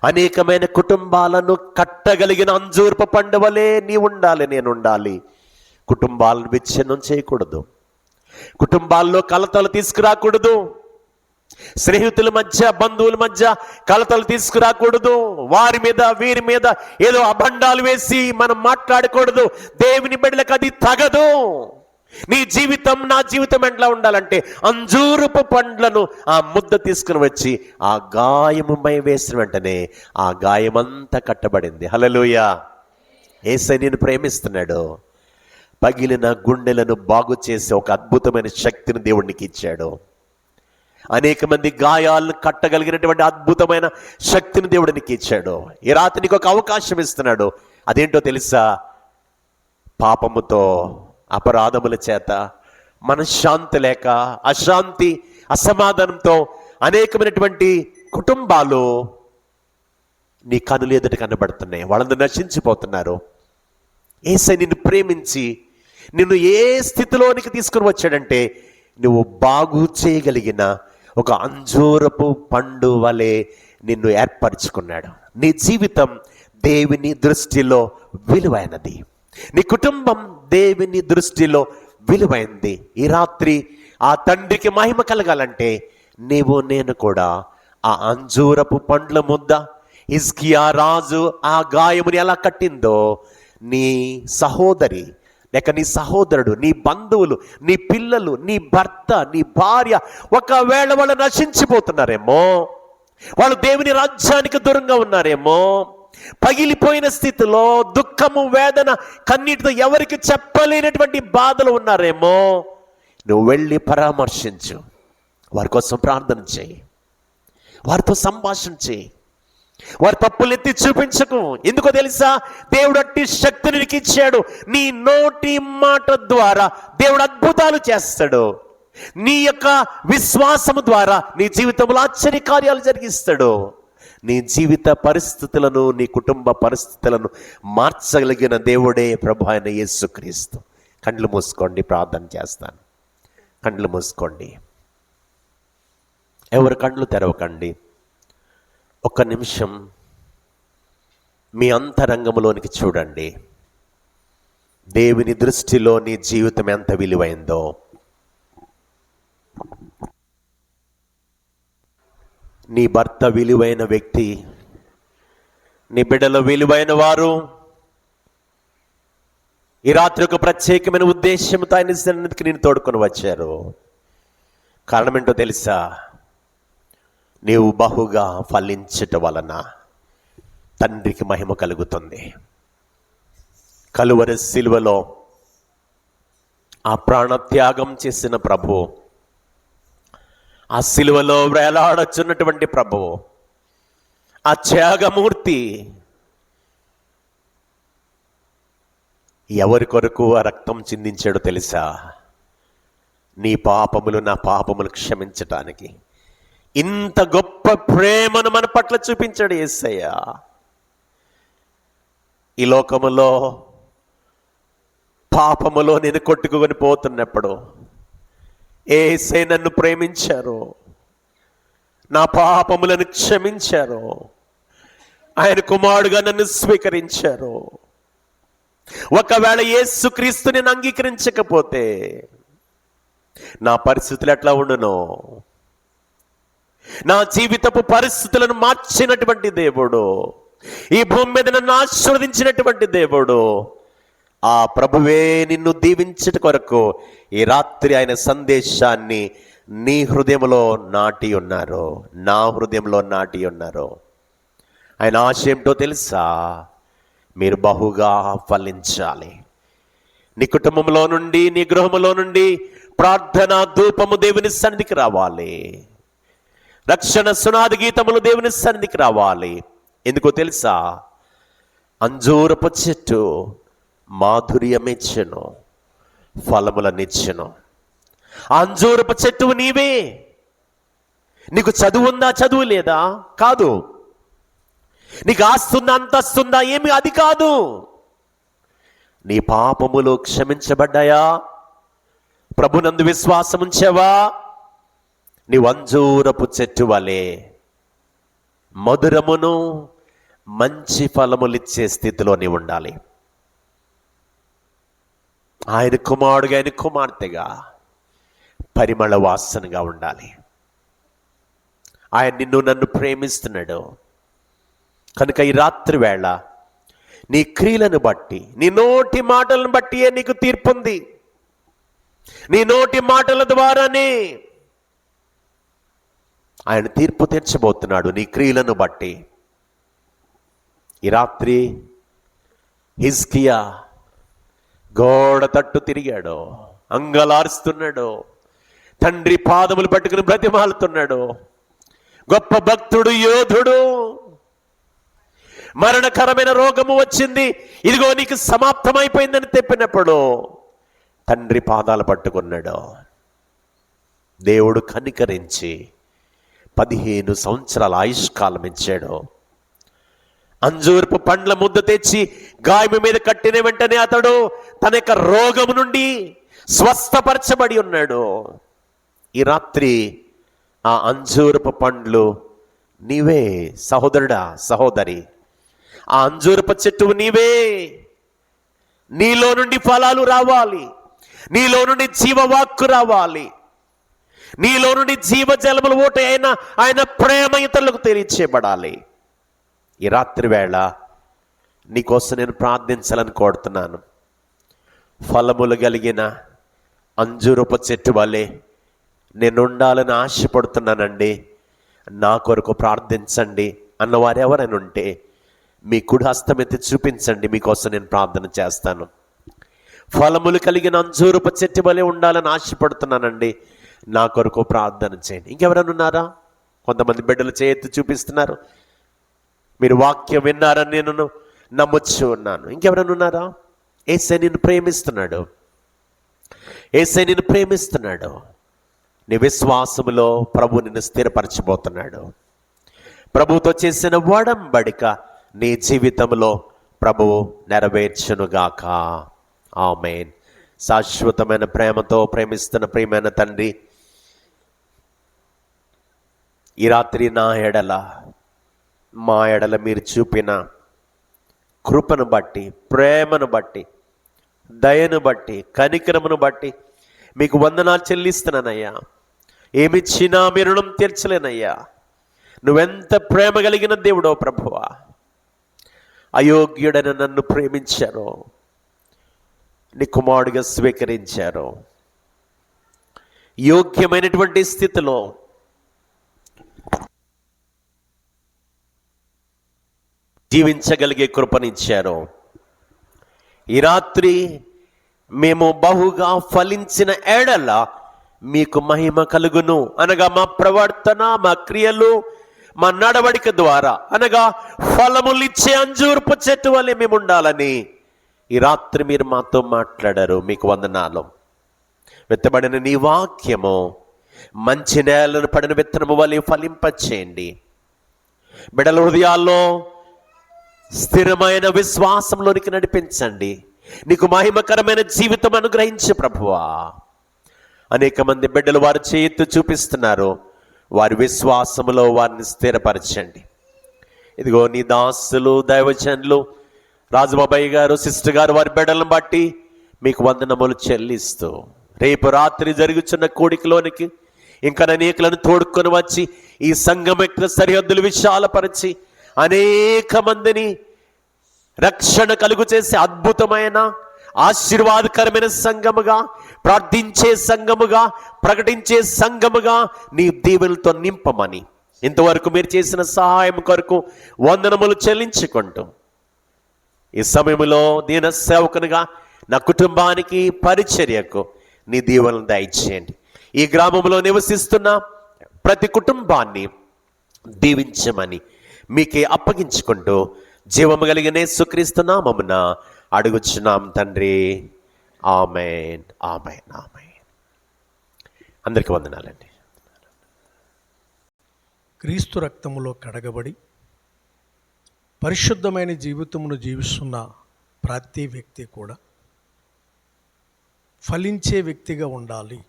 అనేకమైన కుటుంబాలను కట్టగలిగిన అంజూరపు పండు వలె నీ ఉండాలి, నేను ఉండాలి. కుటుంబాలను విచ్ఛిన్నం చేయకూడదు. కుటుంబాల్లో కలతలు తీసుకురాకూడదు. స్నేహితుల మధ్య, బంధువుల మధ్య కలతలు తీసుకురాకూడదు. వారి మీద వీరి మీద ఏదో అభండాలు వేసి మనం మాట్లాడకూడదు. దేవుని బిడ్డలకు అది తగదు. నీ జీవితం, నా జీవితం ఎట్లా ఉండాలంటే అంజూరపు పండ్లను ఆ ముద్ద తీసుకుని వచ్చి ఆ గాయముపై వేసిన వెంటనే ఆ గాయమంతా కట్టబడింది. హల్లెలూయా. యేసయ్య నిన్ను ప్రేమిస్తున్నాడు. పగిలిన గుండెలను బాగు చేసే ఒక అద్భుతమైన శక్తిని దేవుడికి ఇచ్చాడు. అనేక మంది గాయాలను కట్టగలిగినటువంటి అద్భుతమైన శక్తిని దేవుడికి ఇచ్చాడు. ఈ రాత్రి నీకు ఒక అవకాశం ఇస్తున్నాడు. అదేంటో తెలుసా? పాపముతో, అపరాధముల చేత మనశ్శాంతి లేక, అశాంతి, అసమాధానంతో అనేకమైనటువంటి కుటుంబాలు నీ కనులు ఎదుట కనబడుతున్నాయి. వాళ్ళందరూ నశించిపోతున్నారు. యేసయ్య నిన్ను ప్రేమించి నిన్ను ఏ స్థితిలోనికి తీసుకుని వచ్చాడంటే నువ్వు బాగు చేయగలిగిన ఒక అంజూరపు పండు వలె నిన్ను ఏర్పరచుకున్నాడు. నీ జీవితం దేవుని దృష్టిలో విలువైనది. నీ కుటుంబం దేవుని దృష్టిలో విలువైంది. ఈ రాత్రి ఆ తండ్రికి మహిమ కలగాలంటే నీవు నేను కూడా ఆ అంజూరపు పండ్ల ముద్ద హిజ్కియా రాజు ఆ గాయముని ఎలా కట్టిందో నీ సహోదరి లేక నీ సహోదరుడు, నీ బంధువులు, నీ పిల్లలు, నీ భర్త, నీ భార్య ఒకవేళ వాళ్ళు నశించిపోతున్నారేమో, వాళ్ళు దేవుని రాజ్యానికి దూరంగా ఉన్నారేమో, పగిలిపోయిన స్థితిలో దుఃఖము, వేదన, కన్నీటితో ఎవరికి చెప్పలేనటువంటి బాధలు ఉన్నారేమో, నువ్వు వెళ్ళి పరామర్శించు. వారి కోసం ప్రార్థన చేయి, వారితో సంభాషణ చేయి. వారి తప్పులు ఎత్తి చూపించకు. ఎందుకో తెలుసా? దేవుడు అట్టి శక్తిని నీకు ఇచ్చాడు. నీ నోటి మాట ద్వారా దేవుడు అద్భుతాలు చేస్తాడు. నీ యొక్క విశ్వాసము ద్వారా నీ జీవితంలో ఆశ్చర్య కార్యాలు జరిగిస్తాడు. నీ జీవిత పరిస్థితులను, నీ కుటుంబ పరిస్థితులను మార్చగలిగిన దేవుడే ప్రభు అయిన యేసుక్రీస్తు. కళ్ళు మూసుకోండి, ప్రార్థన చేస్తాను. కళ్ళు మూసుకోండి, ఎవరు కళ్ళు తెరవకండి. ఒక్క నిమిషం మీ అంతరంగంలోనికి చూడండి. దేవుని దృష్టిలో నీ జీవితం ఎంత విలువైందో. నీ భర్త విలువైన వ్యక్తి, నీ బిడ్డలో విలువైన వారు. ఈ రాత్రి ఒక ప్రత్యేకమైన ఉద్దేశంతో ఆయన సన్నిధికి నేను తోడుకొని వచ్చారు. కారణం ఏంటో తెలుసా? నీవు బహుగా ఫలించటం వలన తండ్రికి మహిమ కలుగుతుంది. కలువరి శిలువలో ఆ ప్రాణత్యాగం చేసిన ప్రభు, ఆ శిలువలో వేలాడచున్నటువంటి ప్రభు, ఆ త్యాగమూర్తి ఎవరి కొరకు ఆ రక్తం చిందించాడో తెలుసా? నీ పాపములు, నా పాపములు క్షమించటానికి. ఇంత గొప్ప ప్రేమను మన పట్ల చూపించాడు యేసయ్య. ఈ లోకములో పాపములో నేను కొట్టుకుని పోతున్నప్పుడు యేసయ్య నన్ను ప్రేమించారు, నా పాపములను క్షమించారు, ఆయన కుమారుడుగా నన్ను స్వీకరించారు. ఒకవేళ యేసుక్రీస్తుని నేను అంగీకరించకపోతే నా పరిస్థితులు ఎట్లా ఉండునో? నా జీవితపు పరిస్థితులను మార్చినటువంటి దేవుడు, ఈ భూమి మీద నన్ను ఆశీర్వదించినటువంటి దేవుడు, ఆ ప్రభువే నిన్ను దీవించట కొరకు ఈ రాత్రి ఆయన సందేశాన్ని నీ హృదయంలో నాటి ఉన్నారు, నా హృదయంలో నాటి ఉన్నారు. ఆయన ఆశ ఏమిటో తెలుసా? మీరు బహుగా ఫలించాలి. నీ కుటుంబంలో నుండి, నీ గృహంలో నుండి ప్రార్థన ధూపము దేవుని సన్నిధికి రావాలి. రక్షణ సునాది గీతములు దేవుని సన్నిధికి రావాలి. ఎందుకో తెలుసా? అంజూరపు చెట్టు మాధుర్యమిచ్చెను, ఫలములనిచ్చెను. అంజూరపు చెట్టు నీవే. నీకు చదువు ఉందా, చదువు లేదా? కాదు. నీకు ఆస్తుందా, అంతస్తుందా? ఏమి, అది కాదు. నీ పాపములు క్షమించబడ్డాయా? ప్రభునందు విశ్వాసం ఉంచావా? నీవు అంజూరపు చెట్టు వలె మధురమును మంచి ఫలములిచ్చే స్థితిలో నీవు ఉండాలి. ఆయన కుమారుడుగా, ఆయన కుమార్తెగా పరిమళ వాసనగా ఉండాలి. ఆయన నిన్ను నన్ను ప్రేమిస్తున్నాడు కనుక ఈ రాత్రి వేళ నీ క్రియలను బట్టి, నీ నోటి మాటలను బట్టియే నీకు తీర్పుంది. నీ నోటి మాటల ద్వారానే ఆయన తీర్పు తీర్చబోతున్నాడు, నీ క్రియలను బట్టి. ఈ రాత్రి హిజ్కియా గోడ తట్టు తిరిగాడు, అంగలారుస్తున్నాడు, తండ్రి పాదములు పట్టుకుని బ్రతిమాలుతున్నాడు. గొప్ప భక్తుడు, యోధుడు. మరణకరమైన రోగము వచ్చింది, ఇదిగో నీకు సమాప్తమైపోయిందని చెప్పినప్పుడు తండ్రి పాదాలు పట్టుకున్నాడు. దేవుడు కనికరించి 15 సంవత్సరాల ఆయుష్కాలం ఇచ్చాడు. అంజూరపు పండ్ల ముద్ద తెచ్చి గాయము మీద కట్టిన వెంటనే అతడు తన యొక్క రోగము నుండి స్వస్థపరచబడి ఉన్నాడు. ఈ రాత్రి ఆ అంజూరపు పండ్లు నీవే సహోదరుడా, సహోదరి. ఆ అంజూరపు చెట్టు నీవే. నీలో నుండి ఫలాలు రావాలి, నీలో నుండి జీవవాక్కు రావాలి, నీలో నుండి జీవజలములు ఓటే అయిన ఆయన ప్రేమ ఇతరులకు తెలియచేయబడాలి. ఈ రాత్రి వేళ నీకోసం నేను ప్రార్థించాలని కోరుతున్నాను. ఫలములు కలిగిన అంజూరపు చెట్టు వలె నేను ఉండాలని ఆశపడుతున్నానండి, నా కొరకు ప్రార్థించండి అన్నవారు ఎవరైనా ఉంటే మీ కుడి హస్తమెత్తి చూపించండి, మీకోసం నేను ప్రార్థన చేస్తాను. ఫలములు కలిగిన అంజూరపు చెట్టు వలె ఉండాలని ఆశపడుతున్నానండి, నా కొరకు ప్రార్థన చేయండి. ఇంకెవరైనా ఉన్నారా? కొంతమంది బిడ్డలు చేయెత్తి చూపిస్తున్నారు. మీరు వాక్యం విన్నారని నేను నమ్మొచ్చు ఉన్నాను. ఇంకెవరైనా ఉన్నారా? యేసయ్య నిన్ను ప్రేమిస్తున్నాడు, యేసయ్య నిన్ను ప్రేమిస్తున్నాడు. నీ విశ్వాసములో ప్రభు నిన్ను స్థిరపరచబోతున్నాడు. ప్రభువుతో చేసిన ఒడంబడిక నీ జీవితంలో ప్రభువు నెరవేర్చునుగాక. ఆమేన్. శాశ్వతమైన ప్రేమతో ప్రేమిస్తున్న ప్రియమైన తండ్రి, ఈ రాత్రి నా ఎడల, మా ఎడల మీరు చూపిన కృపను బట్టి, ప్రేమను బట్టి, దయను బట్టి, కనికరమును బట్టి మీకు వందనాలు చెల్లిస్తున్నానయ్యా. ఏమిచ్చినా మీ రుణం తీర్చలేనయ్యా. నువ్వెంత ప్రేమ కలిగిన దేవుడో ప్రభువా. అయోగ్యుడైన నన్ను ప్రేమించారో, నీ కుమారుడిగా స్వీకరించారు. యోగ్యమైనటువంటి స్థితిలో జీవించగలిగే కృపనిచ్చారు. ఈ రాత్రి మేము బహుగా ఫలించిన ఎడల మీకు మహిమ కలుగును అనగా మా ప్రవర్తన, మా క్రియలు, మా నడవడిక ద్వారా అనగా ఫలములిచ్చే అంజూరపు చెట్టు వలె మేము ఉండాలని ఈ రాత్రి మీరు మాతో మాట్లాడారు. మీకు వందనాలు. విత్తబడిన నీ వాక్యము మంచి నేలను పడిన విత్తనము వలె ఫలింపచేయండి. బిడ్డల హృదయాల్లో స్థిరమైన విశ్వాసంలోనికి నడిపించండి. నీకు మహిమకరమైన జీవితం అనుగ్రహించు ప్రభువా. అనేక మంది బిడ్డలు వారి చేతి చూపిస్తున్నారు, వారి విశ్వాసములో వారిని స్థిరపరచండి. ఇదిగో నీ దాసులు, దైవజనులు, రాజబాబాయి గారు, సిస్టర్ గారు, వారి బిడ్డలను బట్టి మీకు వందనములు చెల్లిస్తూ రేపు రాత్రి జరుగుతున్న కోడికలోనికి ఇంకా అనేకులను తోడుకొని వచ్చి ఈ సంఘం యొక్క సరిహద్దులు విశాలపరిచి అనేక మందిని రక్షణ కలుగు చేసే అద్భుతమైన ఆశీర్వాదకరమైన సంఘముగా, ప్రార్థించే సంఘముగా, ప్రకటించే సంఘముగా నీ దీవెనలతో నింపమని ఇంతవరకు మీరు చేసిన సహాయం కొరకు వందనములు చెల్లించుకుంటూ ఈ సమయంలో దీన సేవకునిగా నా కుటుంబానికి పరిచర్యకు నీ దీవెనలు దయచేయండి. ఈ గ్రామంలో నివసిస్తున్న ప్రతి కుటుంబాన్ని దీవించమని మీకే అప్పగించుకుంటూ జీవము కలిగిన యేసుక్రీస్తు నామమున అడుగుచున్నాం తండ్రి. ఆమేన్, ఆమేన్, ఆమేన్. అందరికీ వందనాలండి. క్రీస్తు రక్తములో కడగబడి పరిశుద్ధమైన జీవితమును జీవిస్తున్న ప్రతి వ్యక్తి కూడా ఫలించే వ్యక్తిగా ఉండాలి.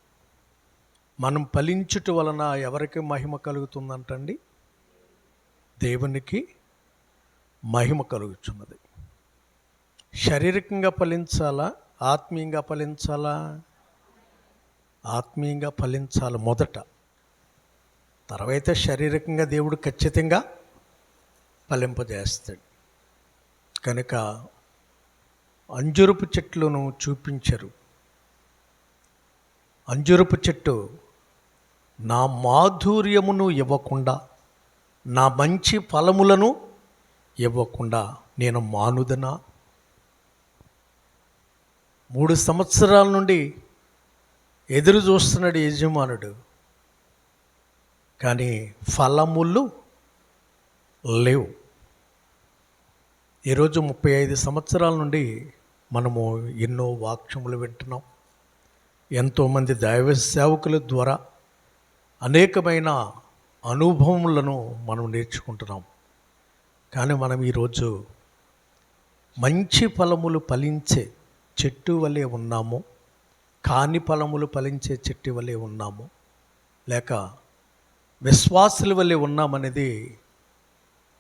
మనం ఫలించుట వలన ఎవరికి మహిమ కలుగుతుందంటండి? దేవునికి మహిమ కలుగుతున్నది. శారీరకంగా ఫలించాలా, ఆత్మీయంగా ఫలించాలా? ఆత్మీయంగా ఫలించాలి మొదట. తర్వాత శారీరకంగా దేవుడు ఖచ్చితంగా ఫలింపజేస్తాడు. కనుక అంజురపు చెట్లను చూపించరు. అంజురపు చెట్టు నా మాధుర్యమును ఇవ్వకుండా, నా మంచి ఫలములను ఇవ్వకుండా నేను మానుదనా? 3 సంవత్సరాల నుండి ఎదురు చూస్తున్నాడు యజమానుడు, కానీ ఫలములు లేవు. ఈరోజు 35 సంవత్సరాల నుండి మనము ఎన్నో వాక్యములు వింటున్నాం. ఎంతోమంది దైవ సేవకుల ద్వారా అనేకమైన అనుభవములను మనం నేర్చుకుంటున్నాం. కానీ మనం ఈరోజు మంచి ఫలములు ఫలించే చెట్టు వలె ఉన్నాము, కాని ఫలములు ఫలించే చెట్టు వలె ఉన్నాము, లేక విశ్వాసుల వలె ఉన్నామనేది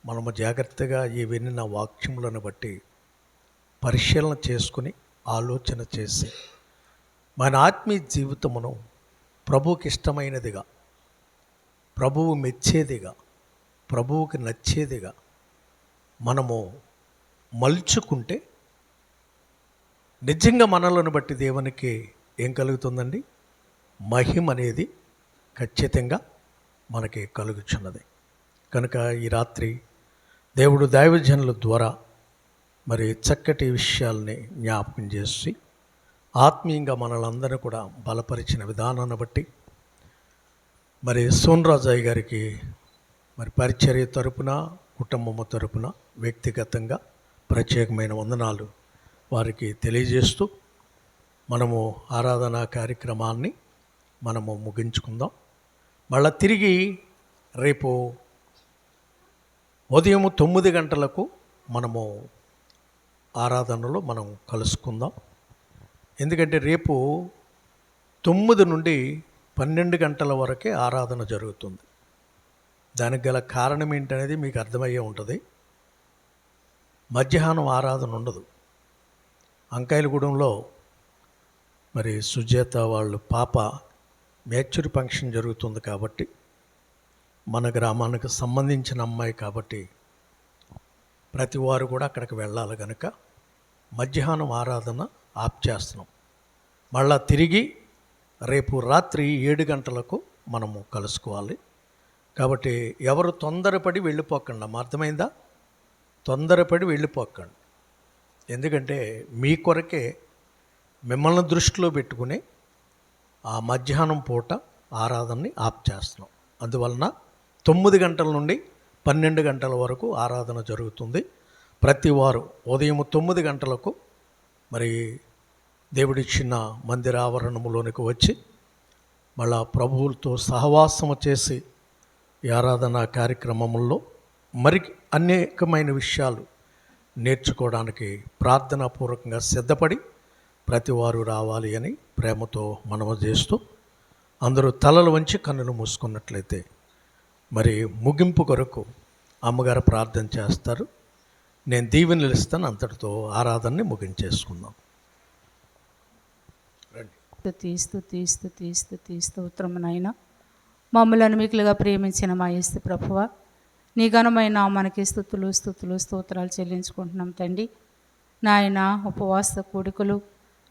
మనము జాగ్రత్తగా ఈ విన్న వాక్యములను బట్టి పరిశీలన చేసుకుని ఆలోచన చేసి మన ఆత్మీయ జీవితమును ప్రభువుకి ఇష్టమైనదిగా, ప్రభువు మెచ్చేదిగా, ప్రభువుకి నచ్చేదిగా మనము మలుచుకుంటే నిజంగా మనలను బట్టి దేవునికి ఏం కలుగుతుందండి? మహిమ అనేది ఖచ్చితంగా మనకి కలుగుచున్నది. కనుక ఈ రాత్రి దేవుడు దైవజనుల ద్వారా మరి చక్కటి విషయాల్ని జ్ఞాపకం చేసి ఆత్మీయంగా మనలందరూ కూడా బలపరిచిన విధానాన్ని బట్టి మరి సోనరాజయ్య గారికి మరి పరిచర్య తరపున, కుటుంబము తరపున వ్యక్తిగతంగా ప్రత్యేకమైన వందనాలు వారికి తెలియజేస్తూ మనము ఆరాధనా కార్యక్రమాన్ని మనము ముగించుకుందాం. మళ్ళా తిరిగి రేపు ఉదయం 9 గంటలకు మనము ఆరాధనలో మనం కలుసుకుందాం. ఎందుకంటే రేపు 9 నుండి 12 గంటల వరకే ఆరాధన జరుగుతుంది. దానికి గల కారణం ఏంటనేది మీకు అర్థమయ్యే ఉంటుంది. మధ్యాహ్నం ఆరాధన ఉండదు. అంకాయలగూడెంలో మరి సుజాత వాళ్ళు పాప మ్యాచ్యూర్ ఫంక్షన్ జరుగుతుంది కాబట్టి, మన గ్రామానికి సంబంధించిన అమ్మాయి కాబట్టి ప్రతి వారు కూడా అక్కడికి వెళ్ళాలి. కనుక మధ్యాహ్నం ఆరాధన ఆప్ చేస్తున్నాం. మళ్ళా తిరిగి రేపు రాత్రి 7 గంటలకు మనము కలుసుకోవాలి. కాబట్టి ఎవరు తొందరపడి వెళ్ళిపోకండి. అర్థమైందా? తొందరపడి వెళ్ళిపోకండి. ఎందుకంటే మీ కొరకే మిమ్మల్ని దృష్టిలో పెట్టుకుని ఆ మధ్యాహ్నం పూట ఆరాధనని ఆప్ చేస్తున్నాం. అందువలన 9 గంటల నుండి 12 గంటల వరకు ఆరాధన జరుగుతుంది. ప్రతి వారు ఉదయం 9 గంటలకు మరి దేవుడిచ్చిన మందిర ఆవరణములోనికి వచ్చి మళ్ళా ప్రభువులతో సహవాసము చేసి ఈ ఆరాధన కార్యక్రమంలో మరి అనేకమైన విషయాలు నేర్చుకోవడానికి ప్రార్థనాపూర్వకంగా సిద్ధపడి ప్రతి వారు రావాలి అని ప్రేమతో మనవి చేస్తూ అందరూ తలలు వంచి కన్నులు మూసుకున్నట్లయితే మరి ముగింపు కొరకు అమ్మగారు ప్రార్థన చేస్తారు. నేను దీవెనలు ఇస్తాను. అంతటితో ఆరాధనని ముగించేసుకుందాం. స్తోత్రము నాయన. మమ్మలను మిక్కులుగా ప్రేమించిన మా యేసు ప్రభువా, నీ ఘనమైన నామానికి స్తుతులు స్తోత్రాలు చెల్లించుకుంటున్నాం తండ్రి. నాయన ఉపవాస కూడికలు,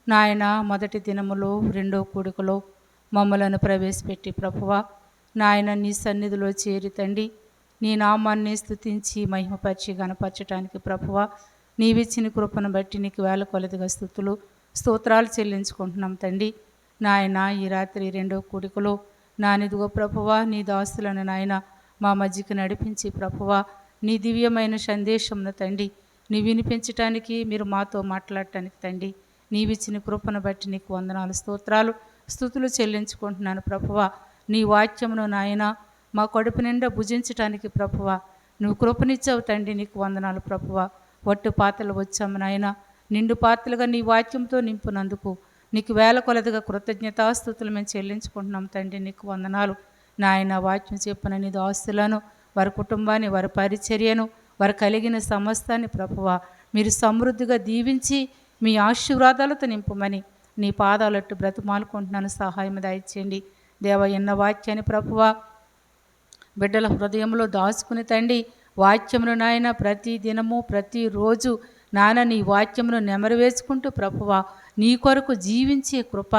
నాయన మొదటి దినములో రెండో కూడికలో మమ్మలను ప్రవేశపెట్టి ప్రభువా, నాయన నీ సన్నిధిలో చేరి తండ్రి నీ నామాన్ని స్తుతించి మహిమపరిచి గణపరచడానికి ప్రభువా, నీవిచ్చిన కృపను బట్టి నీకు వేల కొలదిగా స్తోత్రాలు చెల్లించుకుంటున్నాం తండ్రి. నాయన ఈ రాత్రి రెండో కూడికలో నానిదిగో ప్రభువా, నీ దాసులను నాయన మా మధ్యకి నడిపించి ప్రభువా, నీ దివ్యమైన సందేశంను తండ్రి నీ వినిపించటానికి, మీరు మాతో మాట్లాడటానికి తండ్రి నీవిచ్చిన కృపను బట్టి నీకు వందనాలు, స్తోత్రాలు, స్తుతులు చెల్లించుకుంటున్నాను ప్రభువా. నీ వాక్యమును నాయన మా కడుపు నిండా భుజించటానికి ప్రభువా నువ్వు కృపనిచ్చావు తండ్రి, నీకు వందనాలు ప్రభువా. వట్టు పాత్రలు వచ్చాము నాయన, నిండు పాత్రలుగా నీ వాక్యంతో నింపునందుకు నీకు వేల కొలదిగా కృతజ్ఞతాస్తుతులు మేము చెల్లించుకుంటున్నాం తండ్రి, నీకు వందనాలు. నాయన వాక్యం చెప్పిన నీ దాస్తులను, వారి కుటుంబాన్ని, వారి పరిచర్యను, వారు కలిగిన సమస్తాన్ని ప్రభువా మీరు సమృద్ధిగా దీవించి మీ ఆశీర్వాదాలతో నింపమని నీ పాదాలట్టు బ్రతిమాలుకుంటున్నాను, సహాయం దయచేయండి దేవ. ఎన్న వాక్యాన్ని ప్రభువా బిడ్డల హృదయంలో దాచుకుని తండ్రి వాక్యమును నాయన ప్రతి దినము ప్రతిరోజు నాయన నీ వాక్యమును నెమరవేసుకుంటూ ప్రభువా నీ కొరకు జీవించే కృప,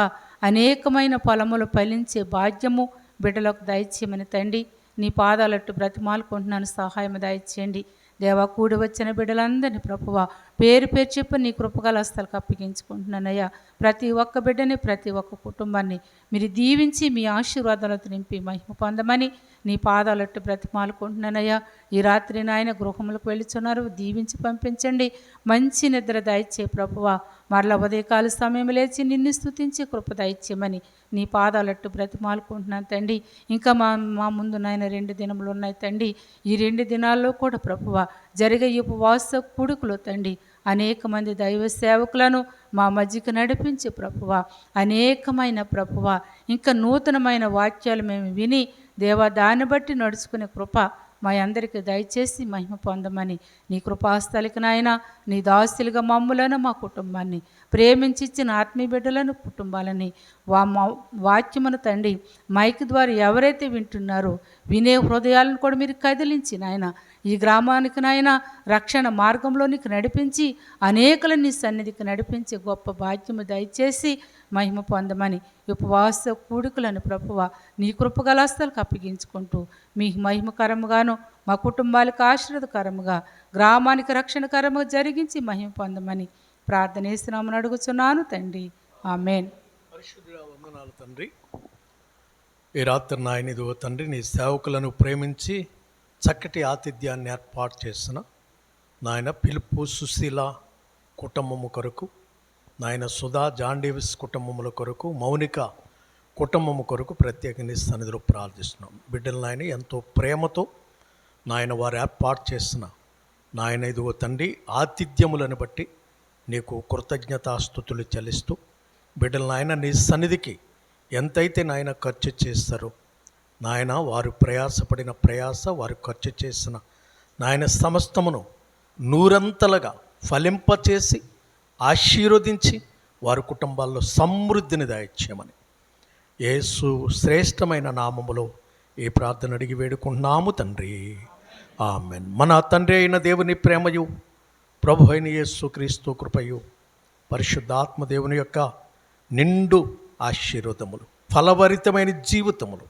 అనేకమైన ఫలములు ఫలించే భాగ్యము బిడ్డలకు దయచేయమని తండ్రి నీ పాదాలట్టు బ్రతిమాలుకుంటున్నాను, సహాయం దయచేయండి దేవా. కూడి వచ్చిన బిడ్డలందరినీ ప్రభువా పేరు పేరు చెప్పి నీ కృపగల హస్తాలకు అప్పగించుకుంటున్నానయ్యా. ప్రతి ఒక్క బిడ్డని, ప్రతి ఒక్క కుటుంబాన్ని మీరు దీవించి మీ ఆశీర్వాదాలతో నింపి మహిమ పొందమని నీ పాదాలట్టు బ్రతిమాలుకుంటున్నానయ్యా. ఈ రాత్రి నాయన గృహములకు వెళ్ళుచున్నారు, దీవించి పంపించండి, మంచి నిద్ర దయచే ప్రభువా. మరల ఉదయకాల సమయం లేచి నిన్ను స్తుతించి కృప దయచేయమని నీ పాదాలట్టు బ్రతిమాలుకుంటున్నాను తండ్రి. ఇంకా మా ముందు నాయన 2 దినములు ఉన్నాయి తండ్రి. ఈ 2 దినాల్లో కూడా ప్రభువా జరిగే ఈ ఉపవాస కూడుకులో తండ్రి అనేక మంది దైవ సేవకులను మా మధ్యకు నడిపించి ప్రభువా, అనేకమైన ప్రభువా ఇంకా నూతనమైన వాక్యాలు మేము విని దేవా దాన్ని బట్టి నడుచుకునే కృప మా అందరికీ దయచేసి మహిమ పొందమని నీ కృపాస్థలికి నాయన నీ దాసులుగా మమ్ములను, మా కుటుంబాన్ని ప్రేమించిచ్చిన ఆత్మీయ బిడ్డలను, కుటుంబాలని వాక్యమును తండ్రి మైక్ ద్వారా ఎవరైతే వింటున్నారో వినే హృదయాలను కూడా మీరు కదిలించి నాయన ఈ గ్రామానికి నాయన రక్షణ మార్గంలోనికి నడిపించి అనేకలు నీ సన్నిధికి నడిపించి గొప్ప భాగ్యము దయచేసి మహిమ పొందమని ఉపవాస కూడికలను ప్రభువా నీ కృపగలాస్తలకు అప్పగించుకుంటూ మీ మహిమకరముగాను మా కుటుంబాలకు ఆశీర్వదకరముగా గ్రామానికి రక్షణకరముగా జరిగించి మహిమ పొందమని ప్రార్థన చేస్తున్నామని అడుగుచున్నాను తండ్రి, ఆమేన్. పరిశుద్ధుడా వందనాలు తండ్రి. ఈ రాత్రి నాయన ఇదిగో తండ్రి నీ సేవకులను ప్రేమించి చక్కటి ఆతిథ్యాన్ని ఏర్పాటు చేసిన నాయన పిలుపు సుశీల కుటుంబము కొరకు, నాయన సుధా జాన్ డేవిస్ కుటుంబముల కొరకు, మౌనిక కుటుంబము కొరకు ప్రత్యేకంగా సన్నిధిలో ప్రార్థిస్తున్నాం. బిడ్డలు నాయన ఎంతో ప్రేమతో నాయన వారు ఏర్పాటు చేసిన నాయన ఇదిగో తండ్రి ఆతిథ్యములను బట్టి నీకు కృతజ్ఞతాస్తుతులు చెల్లిస్తూ బిడ్డలు నాయన నీ సన్నిధికి ఎంతైతే నాయన ఖర్చు చేస్తారో నాయన వారు ప్రయాసపడిన ప్రయాస, వారు ఖర్చు చేసిన నాయన సమస్తమును నూరంతలుగా ఫలింపచేసి ఆశీర్వదించి వారి కుటుంబాల్లో సమృద్ధిని దయచేయమని యేసు శ్రేష్టమైన నామములో ఈ ప్రార్థన అడిగి వేడుకుంటున్నాము తండ్రి, ఆమేన్. మన తండ్రి అయిన దేవుని ప్రేమయు, ప్రభు అయిన యేసు క్రీస్తు కృపయు, పరిశుద్ధాత్మ దేవుని యొక్క నిండు ఆశీర్వాదములు, ఫలభరితమైన జీవితములు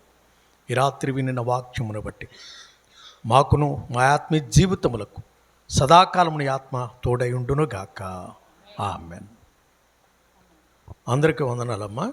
ఈ రాత్రి వినిన వాక్యమును బట్టి మాకును మా ఆత్మీయ జీవితములకు సదాకాలము నీ ఆత్మ తోడై ఉండును గాక, ఆమేన్. అందరికీ వందనాలమ్మా.